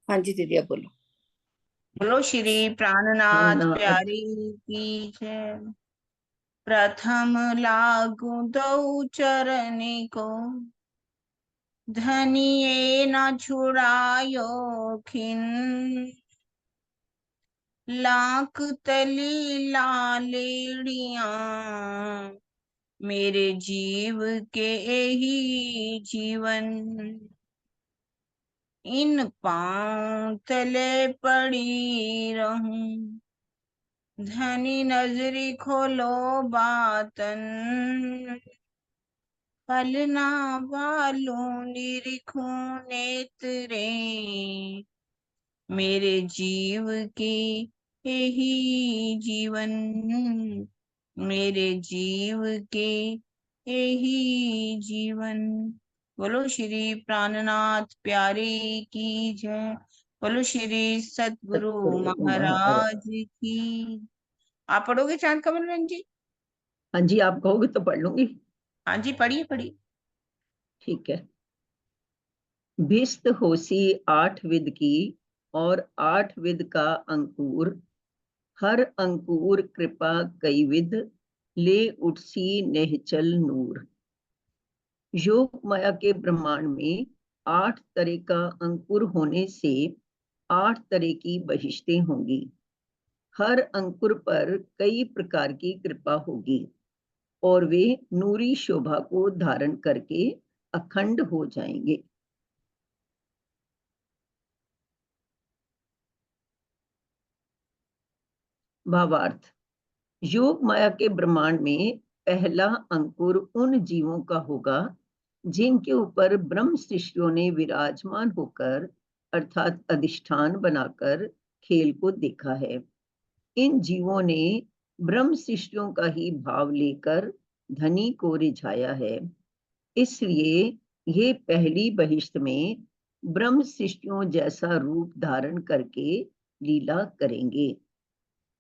हाँ जी दीदी, अब बोलो। बोलो श्री प्राणनाथ प्राणनाथ। प्यारी की जय। प्रथम लागू दो चरनी को, धनिये न छुड़ायो खिन। लाख तली लालेड़िया, मेरे जीव के ही जीवन। इन पांव तले पड़ी रहूं, धनी नजरी खोलो बातन। पलना वालों निरीखो नेत्रे, मेरे जीव के ही जीवन। मेरे जीव के ही जीवन। बोलो श्री प्राणनाथ प्यारे की जय। बोलो श्री सतगुरु सतगुरु महाराज। महाराज की। आप पढ़ोगे चांद कमल बहन जी? हाँ जी, आप कहोगे तो पढ़ लूंगी। हाँ जी, पढ़िए पढ़िए। ठीक है। भिस्त होसी आठ विद की, और आठ विद का अंकुर। हर अंकुर कृपा कई विद, ले उठसी नेहचल नूर। योग माया के ब्रह्मांड में आठ तरह का अंकुर होने से आठ तरह की बहिश्तें होंगी। हर अंकुर पर कई प्रकार की कृपा होगी, और वे नूरी शोभा को धारण करके अखंड हो जाएंगे। भावार्थ। योग माया के ब्रह्मांड में पहला अंकुर उन जीवों का होगा जिनके ऊपर ब्रह्म शिष्यों ने विराजमान होकर, अर्थात अधिष्ठान बनाकर खेल को देखा है। इन जीवों ने ब्रह्म शिष्यों का ही भाव लेकर धनी को रिझाया है। इसलिए ये पहली बहिश्त में ब्रह्म शिष्यों जैसा रूप धारण करके लीला करेंगे।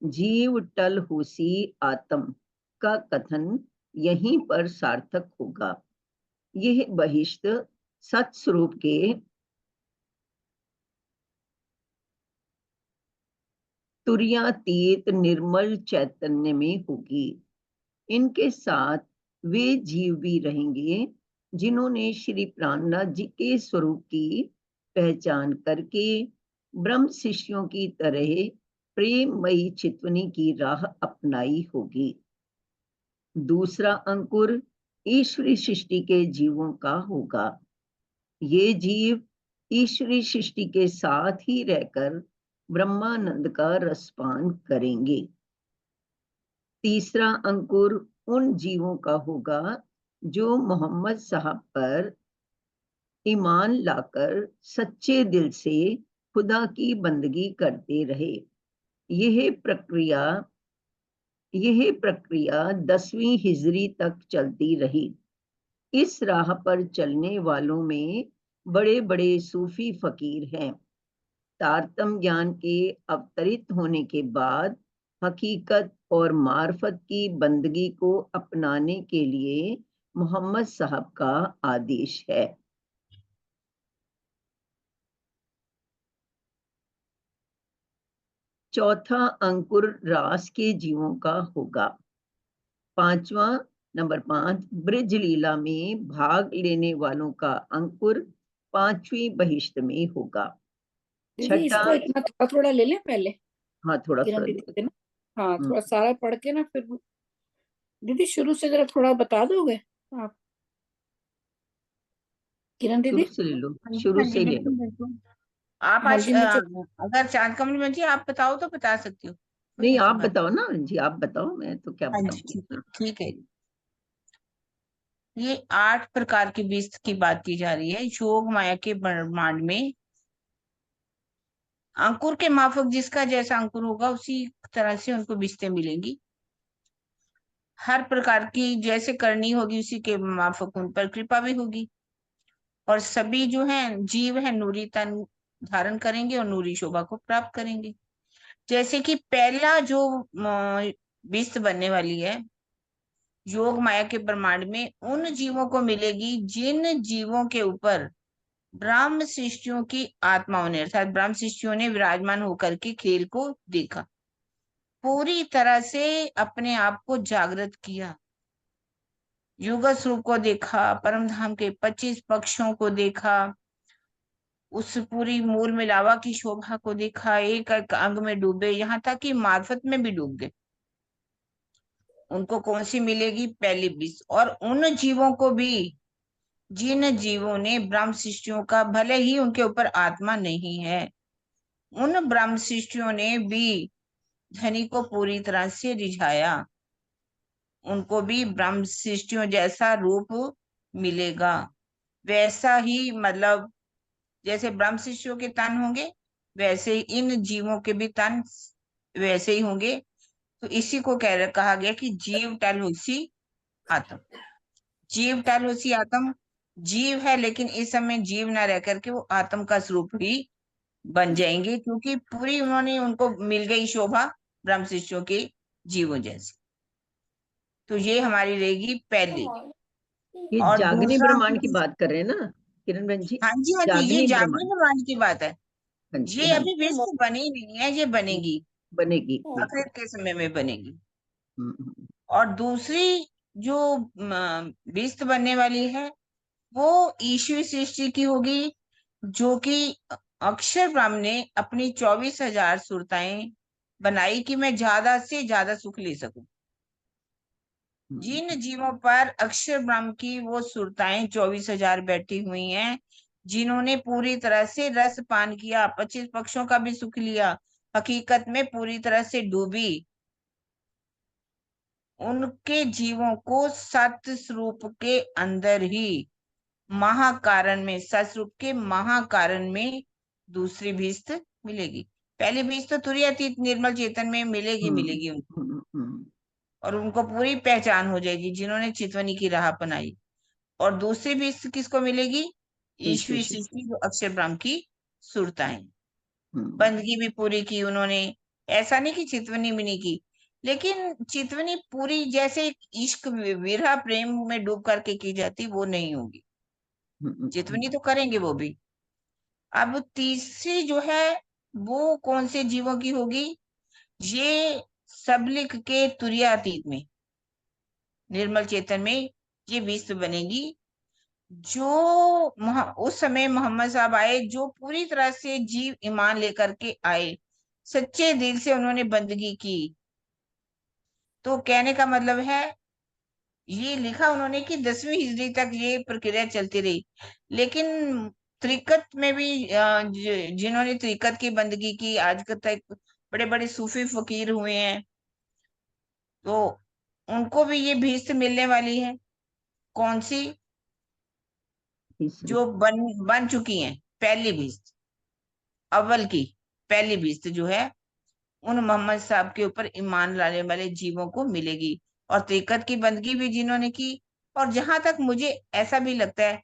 जीव टल होसी आत्म का कथन यहीं पर सार्थक होगा। यह बहिश्त सत्स्वरूप के तुर्यातीत निर्मल चैतन्य में होगी। इनके साथ वे जीव भी रहेंगे जिन्होंने श्री प्राणनाथ जी के स्वरूप की पहचान करके ब्रह्म शिष्यों की तरह प्रेममयी चितवनी की राह अपनाई होगी। दूसरा अंकुर ईश्वरी सृष्टि के जीवों का होगा। ये जीव ईश्वरी सृष्टि के साथ ही रहकर ब्रह्मानंद का रसपान करेंगे। तीसरा अंकुर उन जीवों का होगा जो मोहम्मद साहब पर ईमान लाकर सच्चे दिल से खुदा की बंदगी करते रहे। यह प्रक्रिया यह प्रक्रिया 10वीं हिजरी तक चलती रही। इस राह पर चलने वालों में बड़े बड़े सूफी फकीर हैं। तारतम ज्ञान के अवतरित होने के बाद हकीकत और मार्फत की बंदगी को अपनाने के लिए मोहम्मद साहब का आदेश है। चौथा अंकुर रास के जीवों का होगा। पांचवा, नंबर 5, ब्रिज लीला में भाग लेने वालों का अंकुर पांचवी बहिश्त में होगा। दीदी छठा। इसको इतना थोड़ा थोड़ा ले लें पहले, हाँ, थोड़ा किरण थोड़ा दीदी ले। से ना। हाँ, हम्म, थोड़ा सारा पढ़ के ना फिर दीदी शुरू से जरा थोड़ा बता दोगे आप, किरण शुरू दीदी? से ले लो। हाँ जी, शुरू हाँ जी, से ले लो। बिल्कुल बिल्कुल। आप हाँ आज जी मुझे। अगर चांद कमल में जी आप बताओ तो बता सकती हो, कोई नहीं, ऐसी आप बात। बताओ ना जी, आप बताओ, मैं तो क्या हाँ जी, बताऊंगी। ठीक है ठीक है। ये 8 प्रकार की बीज की बात की जा रही है योग माया के ब्रह्मांड में। अंकुर के माफक जिसका जैसा अंकुर होगा उसी तरह से उनको बीजते मिलेंगी। हर प्रकार की जैसे करनी होगी उसी के माफक उन पर कृपा भी होगी। और सभी जो हैं जीव है नूरी तन धारण करेंगे और नूरी शोभा को प्राप्त करेंगे। जैसे कि पहला जो बीज बनने वाली है योग माया के ब्रह्मांड में, उन जीवों को मिलेगी जिन जीवों के ऊपर ब्रह्म सृष्टियों की आत्माओं ने, अर्थात ब्रह्म सृष्टियों ने विराजमान होकर के खेल को देखा, पूरी तरह से अपने आप को जागृत किया, युगत स्वरूप को देखा, परम धाम के 25 पक्षों को देखा, उस पूरी मूल मिलावा की शोभा को देखा, एक एक अंग में डूबे, यहाँ तक कि मार्फत में भी डूब गए। उनको कौन सी मिलेगी? पहली बीस। और उन जीवों को भी जिन जीवों ने ब्रह्म सृष्टियों का, भले ही उनके ऊपर आत्मा नहीं है, उन ब्रह्म सृष्टियों ने भी धनी को पूरी तरह से रिझाया, उनको भी ब्रह्म सृष्टियों जैसा रूप मिलेगा। वैसा ही, मतलब जैसे ब्रह्म शिष्यों के तन होंगे, वैसे ही इन जीवों के भी तन वैसे ही होंगे। तो इसी को कहा गया कि जीव टल हुसी आत्म। जीव टल हुसी आत्म, जीव है लेकिन इस समय जीव ना रह करके वो आत्म का स्वरूप ही बन जाएंगे, क्योंकि पूरी उन्होंने, उनको मिल गई शोभा ब्रह्म शिष्यों के जीवों जैसी। तो ये हमारी रहेगी पहली। ये और जागने दूसरा हम, ब्रह्मांड की बात कर रहे हैं ना किरण बहन जी? हाँ जी हाँ जी, ये जागने जागने ब्रह्मांड। ब्रह्मांड की बात है। हाँ जी, ये हाँ अभी जी। विश्व बनी नहीं है, ये हम्म, बनेगी, बनेगी बिल्कुल। आखिर के समय में बनेगी। हम्म। और दूसरी जो बीस्त बनने वाली है, वो ईश्वरी सृष्टि की होगी, जो कि अक्षर ब्रह्म ने अपनी 24,000 सुरताएं बनाई कि मैं ज्यादा से ज्यादा सुख ले सकूं। जिन जीवों पर अक्षर ब्रह्म की वो सुरताएं 24,000 बैठी हुई हैं, जिन्होंने पूरी तरह से रस पान किया, 25 पक्षों का भी सुख लिया, हकीकत में पूरी तरह से डूबी, उनके जीवों को सत स्वरूप के अंदर ही, महाकारण में, सतस्वरूप के महाकारण में दूसरी भीस्त मिलेगी। पहली भीस्त तो तुरीयातीत निर्मल चेतन में मिलेगी, हम्म। मिलेगी उनको, हम्म। और उनको पूरी पहचान हो जाएगी जिन्होंने चितवनी की राह अपनाई। और दूसरी भीस्त किसको मिलेगी? ईश्वर ईश्वरी शिष्य। सृष्टि, जो अक्षर ब्रह्म की सुरताएं, हम्म। बंदगी भी पूरी की उन्होंने। ऐसा नहीं कि चितवनी भी नहीं की, लेकिन चितवनी पूरी जैसे इश्क विरह प्रेम में डूब करके की जाती, वो नहीं होगी। हम्म। चितवनी तो करेंगे वो भी। अब तीसरी जो है, वो कौन से जीवों की होगी? ये सबलिक के तुरीयातीत में, निर्मल चेतन में ये विश्व बनेगी। जो उस समय मोहम्मद साहब आए, जो पूरी तरह से जीव ईमान लेकर के आए, सच्चे दिल से उन्होंने बंदगी की। तो कहने का मतलब है, ये लिखा उन्होंने कि 10वीं हिजरी तक ये प्रक्रिया चलती रही, लेकिन तरीकत में भी जिन्होंने तरीकत की बंदगी की, आज तक बड़े बड़े सूफी फकीर हुए हैं, तो उनको भी ये भीस्त मिलने वाली है। कौन सी? तीसरी। जो बन चुकी हैं, पहली भीस्त, अव्वल की पहली भीस्त जो है, उन मोहम्मद साहब के ऊपर ईमान लाने वाले जीवों को मिलेगी। और तरीकत की बंदगी भी जिन्होंने की। और जहां तक मुझे ऐसा भी लगता है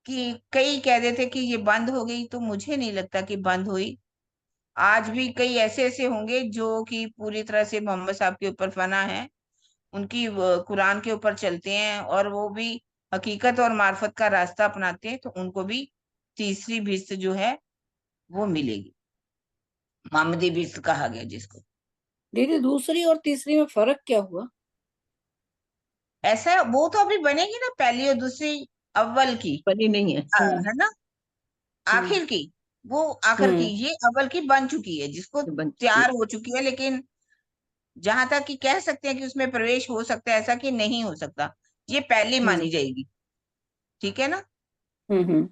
कि कई कह देते कि ये बंद हो गई, तो मुझे नहीं लगता कि बंद हुई। आज भी कई ऐसे ऐसे होंगे जो कि पूरी तरह से मोहम्मद साहब के ऊपर फना है, उनकी कुरान के ऊपर चलते हैं, और वो भी हकीकत और मार्फत का रास्ता अपनाते हैं, तो उनको भी तीसरी भिस्त जो है वो मिलेगी, मोहम्मदी भिस्त कहा गया जिसको। दीदी दूसरी और तीसरी में फर्क क्या हुआ? ऐसा है, वो तो अभी बनेगी ना, पहली और दूसरी अव्वल की, बनी नहीं है। है ना, हम्म आखिर की, वो आखिर की, हम्म ये अव्वल की बन चुकी है, जिसको जो बन चुकी है। तैयार हो चुकी है। लेकिन जहां तक कि कह सकते हैं कि उसमें प्रवेश हो सकता है, ऐसा कि नहीं हो सकता, ये पहली हम्म मानी जाएगी। ठीक है ना? हम्म।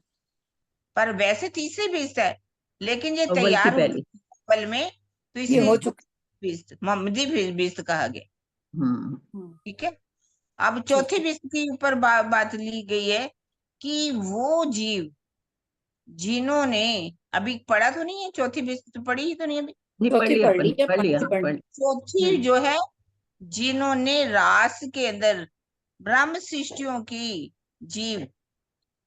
पर वैसे तीसरी बीस्त है, लेकिन ये अव्वल की तैयार हो पहली। चुकी है अव्वल में, तो ये इसलिए हो इसको चुका। बीस्त, मोहम्मदी बीस्त कहा गया। हम्म। ठीक है। अब ठीक चौथी है। बीस्त के ऊपर बात ली गई है कि वो जीव जिन्होंने, अभी पढ़ा तो नहीं है, चौथी बीस्त तो पढ़ी ही तो नहीं अभी। नहीं, पढ़ चौथी लिया, पढ़ ली है, पढ़ लिया, पांचवी पढ़ ली। चौथी हम्म जो है, जिन्होंने रास के अंदर ब्रह्म सृष्टियों की जीव,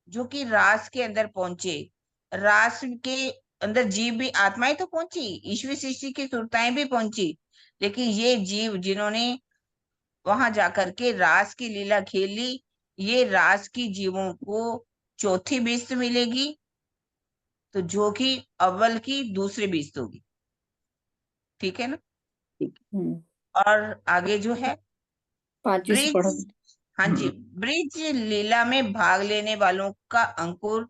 जो कि रास के अंदर पहुंचे, रास के अंदर जीव भी, आत्माएं तो पहुंची, ईश्वरी सृष्टि की सुरताएं भी पहुंची, लेकिन ये जीव जिन्होंने वहां जाकर के रास की लीला खेल ली, ये रास की जीवों को चौथी बिस्त मिलेगी। तो जो कि अव्वल की दूसरी बीस्त होगी, ठीक है ना। हम्म, और आगे जो है पांचवी से पढ़ो। ब्रिज, हाँ जी, ब्रिज लीला में भाग लेने वालों का अंकुर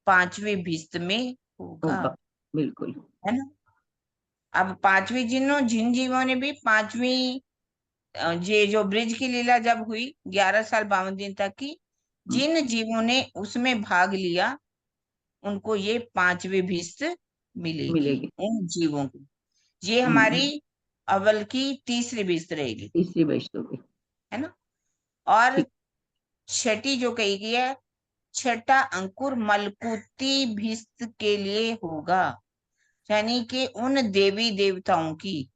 पांचवी बीस्त में होगा, होगा, बिल्कुल। है ना। अब पांचवी जिन जीवों ने भी पांचवी ये जो ब्रिज की लीला जब हुई 11 साल 52 दिन तक की, जिन जीवों ने उसमें भाग लिया उनको ये पांचवी भीष्ट मिलेगी, मिलेगी। उन जीवों को। ये हमारी अव्वल की तीसरी भीष्ट रहेगी, तीसरी वैष्णव होगी, है ना। और ठीक। छठी जो कही गई है, छठा अंकुर मलकुती भीष्ट के लिए होगा, यानी कि उन देवी देवताओं की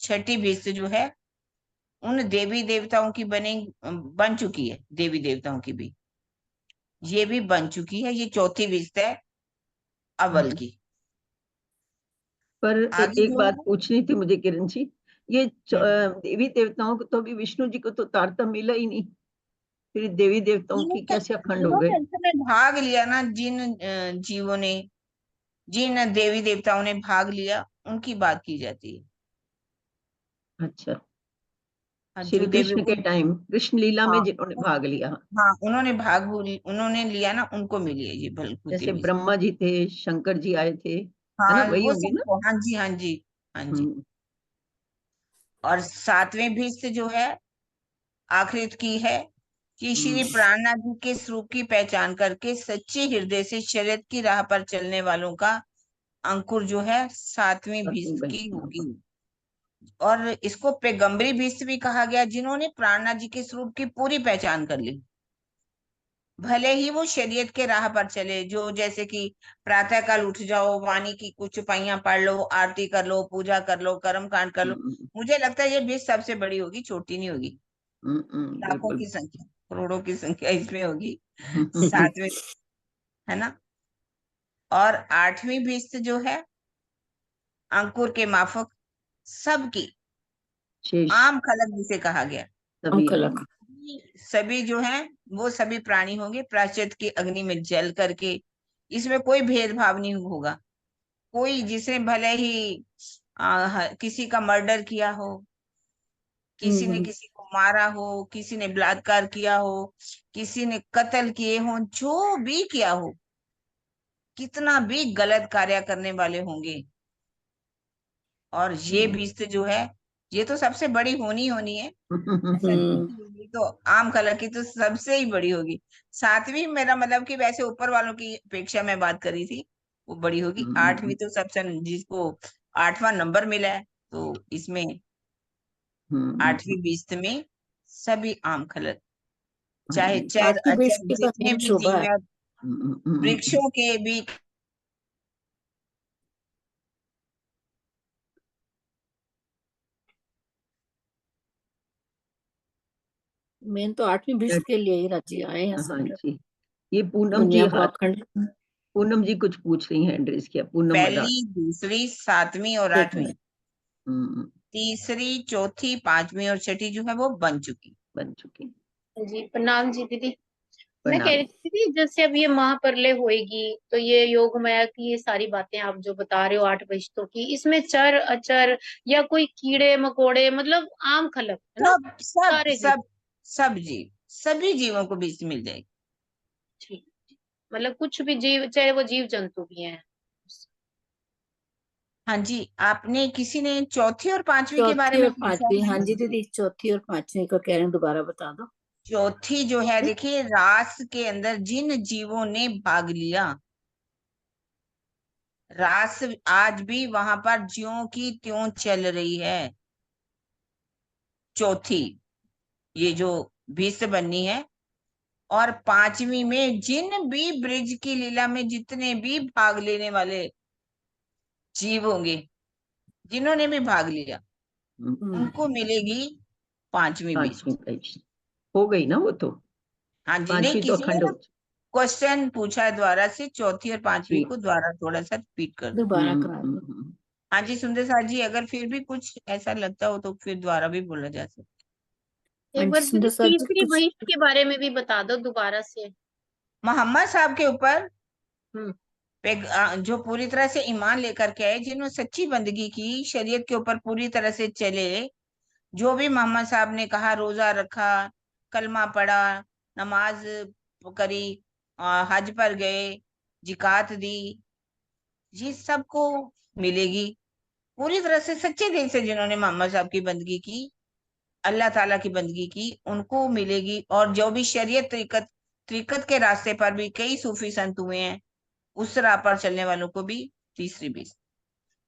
छठी भीष्ट जो है उन देवी देवताओं की बन चुकी है, देवी देवताओं की भी ये भी बन चुकी है। ये चौथी भीष्ट है अव्वल की। पर आगे एक जो बात है, पूछनी थी मुझे किरण जी, ये देवी देवताओं को तो अभी विष्णु जी को तो तारतम्य मिला ही नहीं, फिर देवी देवताओं की कैसे अखंड हो गए? जिन्होंने उसमें भाग लिया ना, जीवों ने, जिन देवी देवताओं ने भाग लिया उनकी बात की जाती है। अच्छा, जो श्री देवी कृष्ण के टाइम कृष्ण लीला में हाँ जिन्होंने भाग लिया, हाँ, उन्होंने लिया ना, उनको मिली है ये भलकुती जैसे भी। ब्रह्मा जी थे, शंकर जी आए थे, है ना, हाँ वही वो होंगे ना? सबको, हाँ जी हाँ जी हाँ जी। हम्म और सातवें भीष्ट जो है आखिरी की है कि श्री हम्म, प्राणनाथ जी के स्वरूप की पहचान करके सच्चे हृदय से शरीयत की राह पर चलने वालों का अंकुर जो है सातवीं अपनी भीष्ट की होगी। वैष्णव। और इसको पैगंबरी भीष्ट भी कहा गया, जिन्होंने प्राणनाथ जी के स्वरूप की पूरी पहचान कर ली, भले ही वो शरीयत के राह पर चले। जो जैसे कि प्रातः काल उठ जाओ, वाणी की कुछ चौपाइयां पढ़ लो, आरती कर लो, पूजा कर लो, कर्म कांड कर लो। हम्म मुझे लगता है ये भीष्ट सबसे बड़ी होगी, छोटी नहीं होगी। लाखों बिल्कुल। की संख्या, करोड़ों की संख्या इसमें होगी, सातवें, है ना। और आठवीं भीष्ट जो है अंकुर के माफक सबकी, शेष आम खलक जिसे कहा गया, सभी अंकलक। सभी जो हैं वो सभी प्राणी होंगे प्रायश्चित की अग्नि में जल करके। इसमें कोई भेदभाव नहीं होगा। कोई जिसने भले ही किसी का मर्डर किया हो, किसी ने हम्म, किसी को मारा हो, किसी ने बलात्कार किया हो, किसी ने कत्ल किए हो, जो भी किया हो, कितना भी गलत कार्य करने वाले होंगे, और ये भीष्ट जो है ये तो सबसे बड़ी होनी होनी है, ऐसा नहीं हम्म, कि ये तो आम कलर की तो सबसे ही बड़ी होगी। सातवीं मेरा मतलब कि वैसे ऊपर वालों की अपेक्षा मैं बात करी थी, वो बड़ी होगी। आठवीं तो सबसे, जिसको आठवां नंबर मिला है, तो इसमें आठवीं बीस्त में सभी आम खलक, हाँ चाहे जी। चर आठवीं अचर बेटी का जितने खूब भी शोभा जीव है। है, हम्म, हम्म, हम्म, वृक्षों के भी। मेन तो आठवीं बीस के लिए ही राजी आए हैं हाँ सब, जी, ये पूनम जी दुनिया को हाथ, अखंड पूनम जी कुछ पूछ रही हैं एड्रेस किया, पूनम मदान। पहली, दूसरी, सातवीं और एक आठवीं, मिनट। हम्म, तीसरी, चौथी, पांचवी और छठी जो है वो बन चुकी। बन चुकी। जी प्रणाम जी दीदी। मैं कह प्रणाम। रही थी दीदी, जैसे अब ये महाप्रलय होएगी तो ये योग माया की ये सारी बातें आप जो बता रहे हो 8 बरिश्तों की, इसमें चर अचर या कोई कीड़े मकोड़े मतलब आम खलक है ना, सब सब सारे जीव? सब सब जीव, सभी जीवों को बीज मिल जाएगी। ठीक, मतलब कुछ भी जीव, चाहे वो जीव जंतु भी हैं। हाँ जी, आपने किसी ने चौथी और पांचवी के बारे चौथी में और पूछा पांचवी, है हाँ ना। जी दीदी, चौथी और पांचवी का कह रहे हैं, दोबारा बता दो। चौथी जो है, देखिए, रास के अंदर जिन जीवों ने भाग लिया, रास आज भी वहां पर ज्यों की त्यों चल रही है। चौथी ये जो भीष्म बननी है। और पांचवी में जिन भी ब्रिज की लीला में जितने भी भाग लेने वाले जीव होंगे, जिन्होंने भी भाग लिया, उनको मिलेगी पांचवी पांचवी बीस्ट। पेज हो गई ना वो तो, हाँ जी, नहीं, पांचवी तो किसी ने अखंड ना हो। क्वेश्चन पूछा है द्वारा से, चौथी और पांचवी ठीक। को द्वारा थोड़ा सा रिपीट कर दो। दोबारा करा दो। हाँ जी, सुंदर सार जी, अगर फिर भी कुछ ऐसा लगता हो तो फिर द्वारा भी बोला जा सकता हाँ एक जी बार सुंदर दीदी सर जी तीसरी कुछ। बहिष्ठ के बारे में भी बता दो दोबारा से। है। मोहम्मद साहब के ऊपर जो पूरी तरह से ईमान लेकर के आए, जिन्होंने सच्ची बंदगी की, शरीयत के ऊपर पूरी तरह से चले, जो भी मोहम्मद साहब ने कहा, रोजा रखा, कलमा पढ़ा, नमाज करी, हज पर गए, जिकात दी, ये सबको मिलेगी। पूरी तरह से सच्चे दिल से जिन्होंने मोहम्मद साहब की बंदगी की, अल्लाह ताला की बंदगी की, उनको मिलेगी। और जो भी शरीयत तरीकत के रास्ते पर भी कई सूफी संत हुए हैं, उस राह पर चलने वालों को भी तीसरी बीस।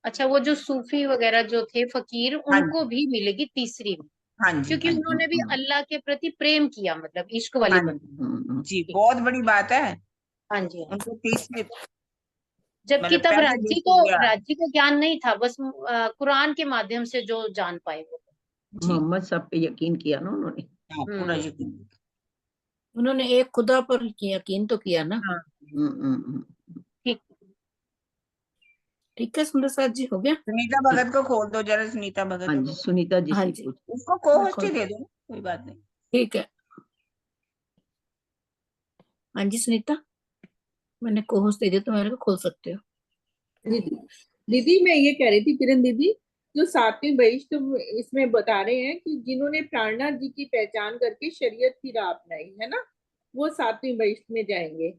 अच्छा, वो जो सूफी वगैरह जो थे फकीर, हाँ उनको जी, भी मिलेगी तीसरी में, हाँ जी, क्योंकि हाँ जी, उन्होंने भी अल्लाह के प्रति प्रेम किया, मतलब इश्क वाली हाँ बंदगी। जी, जी, ठीक। बहुत बड़ी बात है। हाँ जी, हाँ जी। उनको तीसरे, जबकि मतलब तब पहले बीस हो गया। राज्य को ज्ञान नहीं था, बस कुरान के माध्यम से जो जान पाए वो। जी, मोहम्मद साहब पे यकीन किया ना उन्होंने। हाँ, पूरा हम्म। यकीन। उन्होंने एक खुदा पर यकीन तो किया ना। हाँ, ठीक। ठीक है सुंदर साथ जी, हो गया। सुनीता भगत को खोल दो जरा, सुनीता भगत हाँ जी, सुनीता जी हाँ से जी, पूछ। उसको को मैं होस्ट ही खोल, दे दो, कोई बात नहीं। ठीक है। हाँ जी सुनीता, मैंने को होस्ट दे दिया तो मेरे को खोल सकते हो। दीदी दीदी मैं ये कह रही थी, किरण दीदी, जो सातवीं बहिश्त इसमें बता रहे हैं कि जिन्होंने प्राणनाथ जी की पहचान करके शरीयत की राह अपनाई है ना, वो सातवीं बहिश्त में जाएंगे,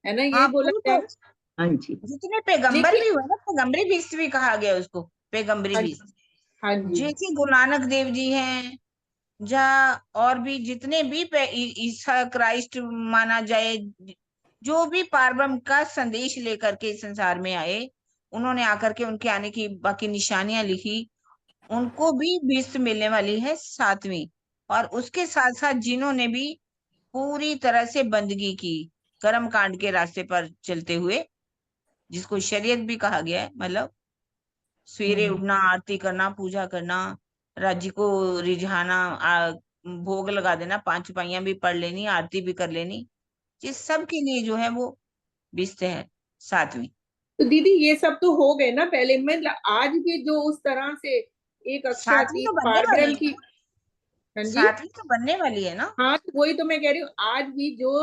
है ना, यही हाँ, बोला पूरी गया है? तरह से हाँ जी, जितने पैगंबर लेकिन भी हुए ना, पैगंबरी बीस भी कहा गया उसको, पैगंबरी हाँ बीस। हाँ जी, जैसे गुरु नानक देव जी हैं, जा और भी जितने भी ईसा क्राइस्ट माना जाए, जो भी पारब्रह्म का संदेश लेकर के इस संसार में आए, उन्होंने आकर के उनके आने की बाकी निशानियां लिखी, उनको भी बीस मिलने वाली है सातवीं। और उसके साथ साथ जिन्होंने भी पूरी तरह से बंदगी की, कर्म कांड के रास्ते पर चलते हुए, जिसको शरीयत भी कहा गया है, मतलब सवेरे उठना, आरती करना, पूजा करना, राज्य को रिझाना, भोग लगा देना, पांच पाइयां भी पढ़ लेनी, आरती भी कर लेनी, ये सब के लिए जो है वो बिस्त है सातवीं। तो दीदी ये सब तो हो गए ना पहले में, आज भी जो उस तरह से एक सातवीं तो अक्षरातीत बनने वाली पारब्रह्म है की। ना, हाँ जी। सातवीं तो बनने वाली है ना, हाँ तो वही तो मैं कह रही हूँ, आज भी जो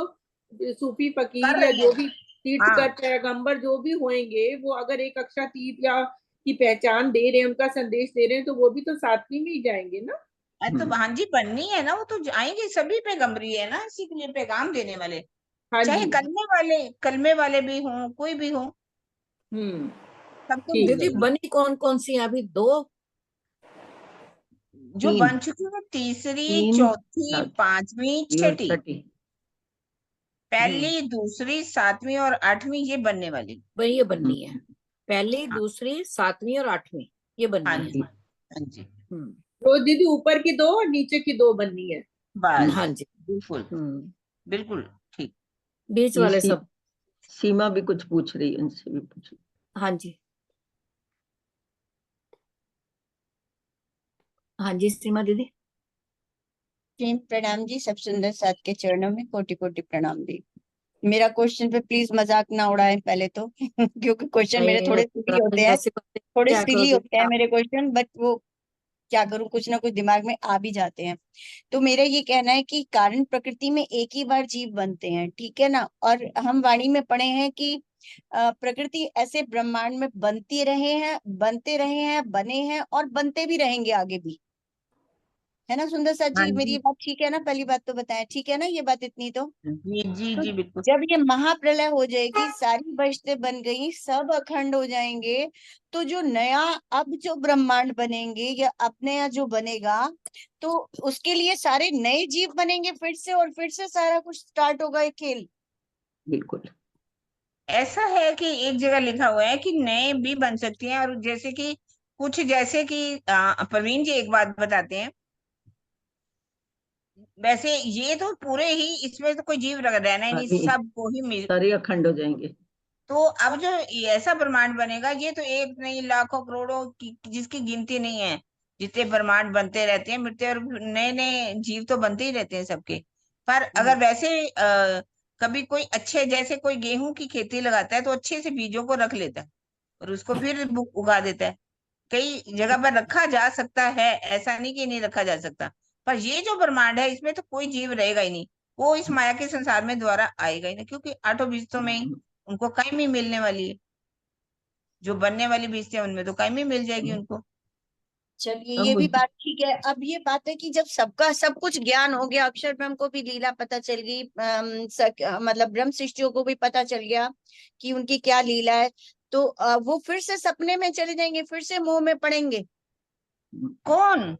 सूफी कर फकीर या रही है। जो भी तीर्थकर हाँ, पैगंबर जो भी होंगे, वो अगर एक अक्षरातीत या की पहचान दे रहे हैं, उनका संदेश दे रहे हैं, तो वो भी तो सातवीं में ही जाएंगे ना। तो हाँ जी, बननी है ना, वो तो आएंगे, सभी पैगंबरी है ना, इसी के लिए पैगाम देने वाले, हाँ चाहे जी। कलमे वाले भी हों, कोई भी हो, हम्म। सबको ठीक मिल है। दीदी जाएगी। बनी कौन कौन सी हैं अभी? दो, जो तीन, बन चुकी है, तीसरी, तीन, चौथी, पांचवी, और छठी, छठी। पहली, दूसरी, सातवीं और आठवीं, ये बनने वाली। ये बननी है। हम्म, पहली, हाँ, दूसरी, सातवीं और आठवीं, ये हाँ बननी है। जी, हाँ जी, हम्म। तो दीदी ऊपर की दो और नीचे की दो बननी है। बस, हाँ जी। बिल्कुल, हम्म। बिल्कुल ठीक। बीच ये वाले सब। सीमा भी कुछ पूछ रही है, उनसे भी पूछ। हाँ जी, हाँ जी सीमा दीदी। जी प्रणाम जी, सब सुंदर साथ के चरणों में कोटि कोटि प्रणाम दी। मेरा क्वेश्चन पे प्लीज मजाक ना उड़ाएं पहले तो क्योंकि क्वेश्चन मेरे नहीं थोड़े सिली होते हैं, ऐसी बातें थोड़े क्या सिली करोगे होते हैं आप? मेरे क्वेश्चन, बट वो क्या करूं, कुछ ना कुछ दिमाग में आ भी जाते हैं। तो मेरा ये कहना है कि कारण प्रकृति में एक ही बार जीव बनते हैं, ठीक है ना, और हम वाणी में पढ़े हैं कि प्रकृति ऐसे ब्रह्मांड में बनते रहे हैं, बने हैं और बनते भी रहेंगे आगे भी, है ना सुंदर साथ हाँ जी, मेरी ये जी, बात ठीक है ना? पहली बात तो बताएं, ठीक है ना ये बात इतनी तो। जी, जी, तो जी, बिल्कुल। जब ये महाप्रलय हो जाएगी, सारी बस्तें बन गई, सब अखंड हो जाएंगे, तो जो नया अब जो ब्रह्मांड बनेंगे या अपने यहाँ जो बनेगा, तो उसके लिए सारे नए जीव बनेंगे फिर से, और फिर से सारा कुछ स्टार्ट होगा ये खेल। बिल्कुल। ऐसा है कि एक जगह लिखा हुआ है कि नए भी बन सकती हैं, और जैसे कि कुछ, जैसे कि प्रवीण जी एक बात बताते हैं, वैसे ये तो पूरे ही, इसमें तो कोई जीव रहना ही नहीं, सारे सबको ही मिल। सारे अखंड हो जाएंगे। तो अब जो ये ऐसा ब्रह्मांड बनेगा, ये तो एक नहीं, लाखों करोड़ों की, जिसकी गिनती नहीं है, जितने ब्रह्मांड बनते रहते हैं, मिटते, और नए नए जीव तो बनते ही रहते हैं सबके। पर अगर वैसे कभी कोई अच्छे, जैसे कोई गेहूं की खेती लगाता है, तो अच्छे से बीजों को रख लेता है और उसको फिर उगा देता है। कई जगह पर रखा जा सकता है, ऐसा नहीं कि नहीं रखा जा सकता, पर ये जो ब्रह्मांड है, इसमें तो कोई जीव रहेगा ही नहीं। वो इस माया के संसार में दोबारा आएगा ही नहीं, क्योंकि 8 बीजों में ही उनको कायमी मिलने वाली है। जो बनने वाली बीजते हैं उनमें तो कायमी मिल जाएगी उनको। चलिए अब ये भी मुझे बात ठीक है। अब ये बात है कि जब सबका सब कुछ ज्ञान हो गया, अक्षर ब्रह्म को भी लीला पता चल गई, मतलब ब्रह्म सृष्टियों को भी पता चल गया कि उनकी क्या लीला है, तो वो फिर से सपने में चले जाएंगे, फिर से मोह में पड़ेंगे। कौन?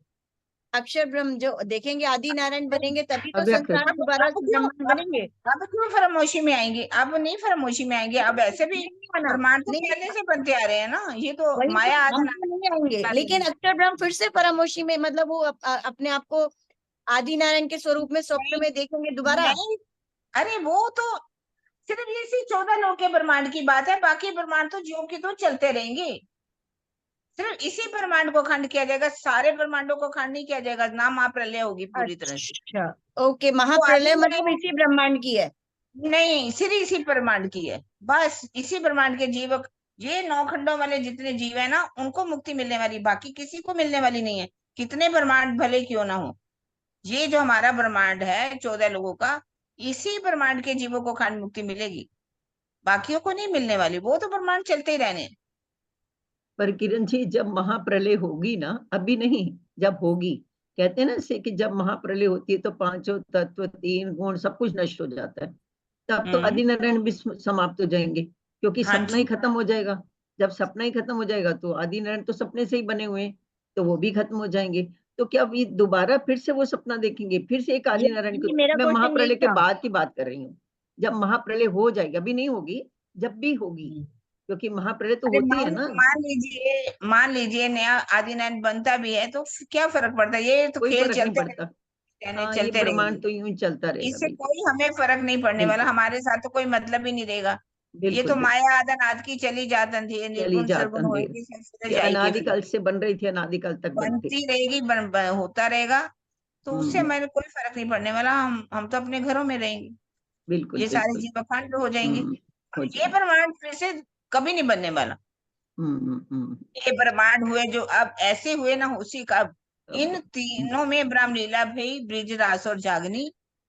अक्षर ब्रह्म जो देखेंगे, आदि नारायण बनेंगे, तभी तो अव्यक्त संसार दोबारा ब्रह्मांड बनेंगे। अब क्यों फरामोशी में आएंगे? अब नहीं फरामोशी में आएंगे। अब ऐसे भी नहीं बना, ब्रह्मांड तो नहीं पहले से बनते आ रहे हैं ना, ये तो वही तो, माया हम आदि तो नहीं आएंगे, नारायण लेकिन अक्षर ब्रह्म फिर से परामोशी में, मतलब वो अपने आप को आदि नारायण के स्वरूप में स्वप्न में देखेंगे दोबारा। नहीं, अरे वो तो सिर्फ इसी 14 लोक के ब्रह्मांड की बात है, बाकी ब्रह्मांड तो ज्यों की तो चलते रहेंगे। सिर्फ इसी ब्रह्मांड को खंड किया जाएगा, सारे ब्रह्मांडों को खंड नहीं किया जाएगा ना। महाप्रलय होगी पूरी तरह से। अच्छा, ओके, तो महाप्रलय आदि मतलब नारायण इसी ब्रह्मांड की है। नहीं, सिर्फ इसी ब्रह्मांड की है, बस इसी ब्रह्मांड के जीव। ये 9 खंडों वाले जितने जीव है ना, उनको मुक्ति मिलने वाली, बाकी किसी को मिलने वाली नहीं है। कितने ब्रह्मांड भले क्यों ना हो, ये जो हमारा ब्रह्मांड है 14 लोगों का, इसी ब्रह्मांड के जीवों को खंड मुक्ति मिलेगी, बाकियों को नहीं मिलने वाली। वो तो ब्रह्मांड चलते ही रहने हैं। पर किरण जी, जब महाप्रलय होगी ना, अभी नहीं, जब होगी, कहते हैं ना से कि जब महाप्रलय होती है तो पांचों तत्व, 3 गुण, सब कुछ नष्ट हो जाता है। तब तो आदि नारायण भी समाप्त हो जाएंगे, क्योंकि हाँ सपना जी। ही खत्म हो जाएगा। जब सपना ही खत्म हो जाएगा तो आदि नारायण तो सपने से ही बने हुए हैं, तो वो भी खत्म हो जाएंगे। तो क्या अभी दोबारा फिर से वो सपना देखेंगे, फिर से एक आदि नारायण को? मेरा मैं क्वेश्चन यही महाप्रलय के था। बाद की बात कर रही हूँ, जब महाप्रलय हो जाएगी, अभी नहीं होगी, जब भी होगी, क्योंकि महाप्रलय तो अरे होती है ना। मान लीजिए नया आदि नारायण बनता भी है तो क्या फर्क पड़ता है? ये तो कोई खेल फर्क नहीं चलते पड़ता। रहने, हाँ, ये चलते ब्रह्मांड रहेंगे। तो यूं ही चलता रहेगा। इससे बिल्कुल कोई हमें फर्क नहीं पड़ने वाला, बिल्कुल हमारे साथ तो कोई मतलब ही नहीं रहेगा। ये बिल्कुल तो बिल्कुल। माया आदन आद की चली जात अंधेर, चली निर्गुण जात सरगुण अंधेर, होएगी, सिलसिले ये जाएगी फिर अनादिकाल से बन रही थी, अनादिकाल तक बनते। बनती रहेगी, होता रहेगा। तो उससे हम्म। हमें कोई फर्क नहीं पड़ने वाला। हम तो अपने घरों में रहेंगे, बिल्कुल ये सारे बिल्कुल। जीव अखंड हो जाएंगे। हो ये जाएंगे। ब्रह्मांड फिर से कभी नहीं बनने वाला। हम्म। ये ब्रह्मांड हुए जो अब ऐसे हुए ना, उसी का अब इन तीनों में ब्रह्म लीला भई, ब्रिज रास और जागनी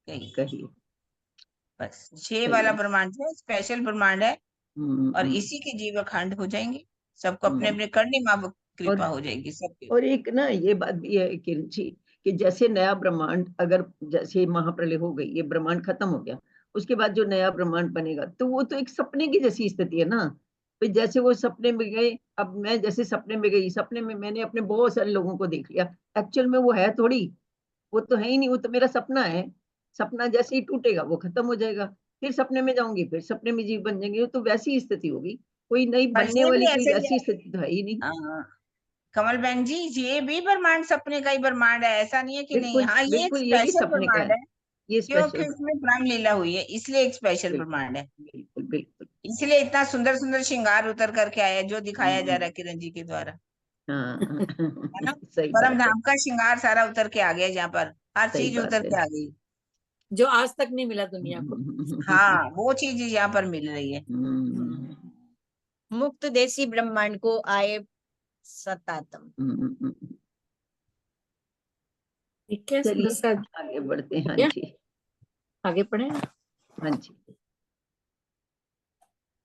गई। कहिए। बस 6 सही वाला है। ब्रह्मांड है, स्पेशल ब्रह्मांड है। और हम्म। इसी के जीव अखंड हो जाएंगे, सबको अपने हम्म। अपने करनी माँ और कृपा हो जाएगी सबके। और एक ना ये बात भी है किरण जी, कि जैसे नया ब्रह्मांड, अगर जैसे महाप्रलय हो गई, ये ब्रह्मांड खत्म हो गया, उसके बाद जो नया ब्रह्मांड बनेगा तो वो तो एक सपने की जैसी स्थिति है ना। फिर जैसे वो सपने में गए, अब मैं जैसे सपने में गई, सपने में मैंने अपने बहुत सारे लोगों को देख लिया, एक्चुअल में वो है थोड़ी, वो तो है ही नहीं, वो तो मेरा सपना है। सपना जैसे ही टूटेगा वो खत्म हो जाएगा, फिर सपने में जाऊंगी, फिर सपने में जीव बन जाएंगे, वो तो वैसी स्थिति होगी, कोई नई पर बनने ये भी वाली कोई ऐसे ही ऐसी है। स्थिति तो है ही नहीं। हाँ, कमल बहन जी, ये भी ब्रह्मांड सपने का ही ब्रह्मांड है, ऐसा नहीं है कि नहीं। बिल्कुल हाँ, ये एक बिल्कुल, ये भी स्पेशल सपने का ब्रह्मांड है, है, ये क्योंकि स्पेशल। उसमें ब्रह्म लीला हुई है, इसलिए एक स्पेशल बिल्कुल ब्रह्मांड है। बिल्कुल बिल्कुल। इसलिए इतना सुंदर सुंदर श्रृंगार उतर करके आया है, जो दिखाया जा रहा हम्म। है किरण जी के द्वारा, हाँ है ना। सही परम बात है। धाम का श्रृंगार सारा उतर के आ गया जहाँ पर, हर सही चीज बात उतर है। के आ गई। जो आज तक नहीं मिला दुनिया को। हाँ, वो चीज यहाँ पर मिल रही है। हम्म। मुक्त देसी ब्रह्मांड को आए सतातम। ठीक है, चलिए दस आज आगे बढ़ते हैं। हो हाँ गया, जी। आगे पढ़े। हाँ जी।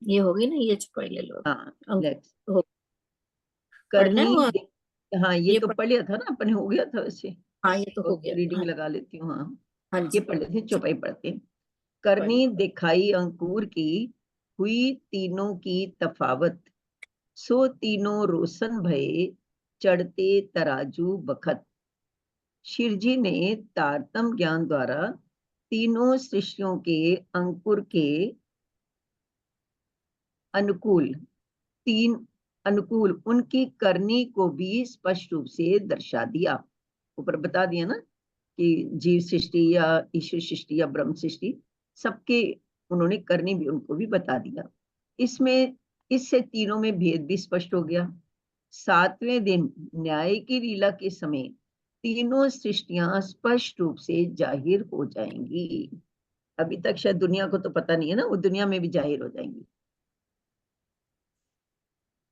ये होगी ना, ये पढ़ ले लो। हाँ अंक नेक्स्ट। हो पढ़ना है करनी और हाँ, ये ये तो पढ़। पढ़ लिया था ना अपने, हो गया था वैसे। हाँ, ये तो हो ओके, गया। रीडिंग हाँ, लगा लेती हूँ। हाँ, हाँ ये जी, पढ़ लेते हैं, ठीक, चौपाई पढ़ते हैं। पढ़ करनी लो। दिखाई अंकुर की, हुई तीनों की तफावत, सो तीनों रोशन भये, चढ़ते तराजू बखत। शिवजी ने तारतम ज्ञान द्वारा तीनों सृष्टियों के अंकुर के अनुकूल, तीन अनुकूल उनकी करनी को भी स्पष्ट रूप से दर्शा दिया। ऊपर बता दिया ना कि जीव सृष्टि या ईश्वर सृष्टि या ब्रह्म सृष्टि, सबके उन्होंने करनी भी उनको भी बता दिया। इसमें इससे तीनों में भेद भी स्पष्ट हो गया। 7वें दिन न्याय की लीला के समय तीनों सृष्टियां स्पष्ट रूप से जाहिर हो जाएंगी। अभी तक शायद दुनिया को तो पता नहीं है ना, वो दुनिया में भी जाहिर हो जाएंगी।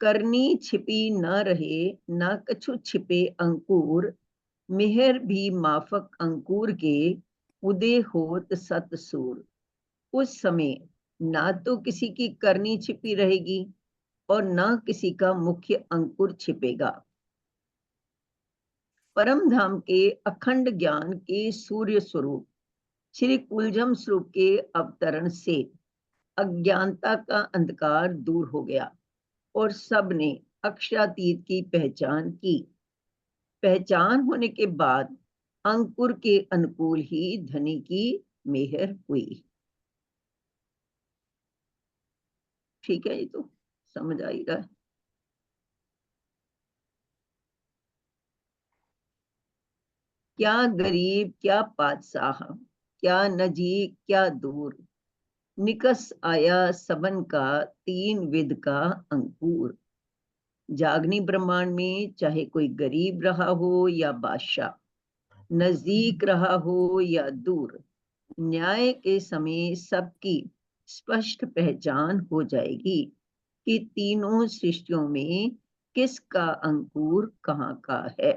करनी छिपी न रहे, न कछु छिपे अंकुर, मेहर भी माफक अंकुर के, उदय होत सत सूर। उस समय ना तो किसी की करनी छिपी रहेगी और ना किसी का मुख्य अंकुर छिपेगा। परम धाम के अखंड ज्ञान के सूर्य स्वरूप श्री कुलजम स्वरूप के अवतरण से अज्ञानता का अंधकार दूर हो गया और सबने अक्षरातीत की पहचान की। पहचान होने के बाद अंकुर के अनुकूल ही धनी की मेहर हुई। ठीक है, ये तो समझ आई रहा है। क्या गरीब क्या बादशाह, क्या नजीक क्या दूर, निकस आया सबन का तीन विद का अंकुर। जागनी ब्रह्मांड में चाहे कोई गरीब रहा हो या बादशाह, नजदीक रहा हो या दूर, न्याय के समय सबकी स्पष्ट पहचान हो जाएगी कि तीनों सृष्टियों में किसका अंकुर कहाँ का है।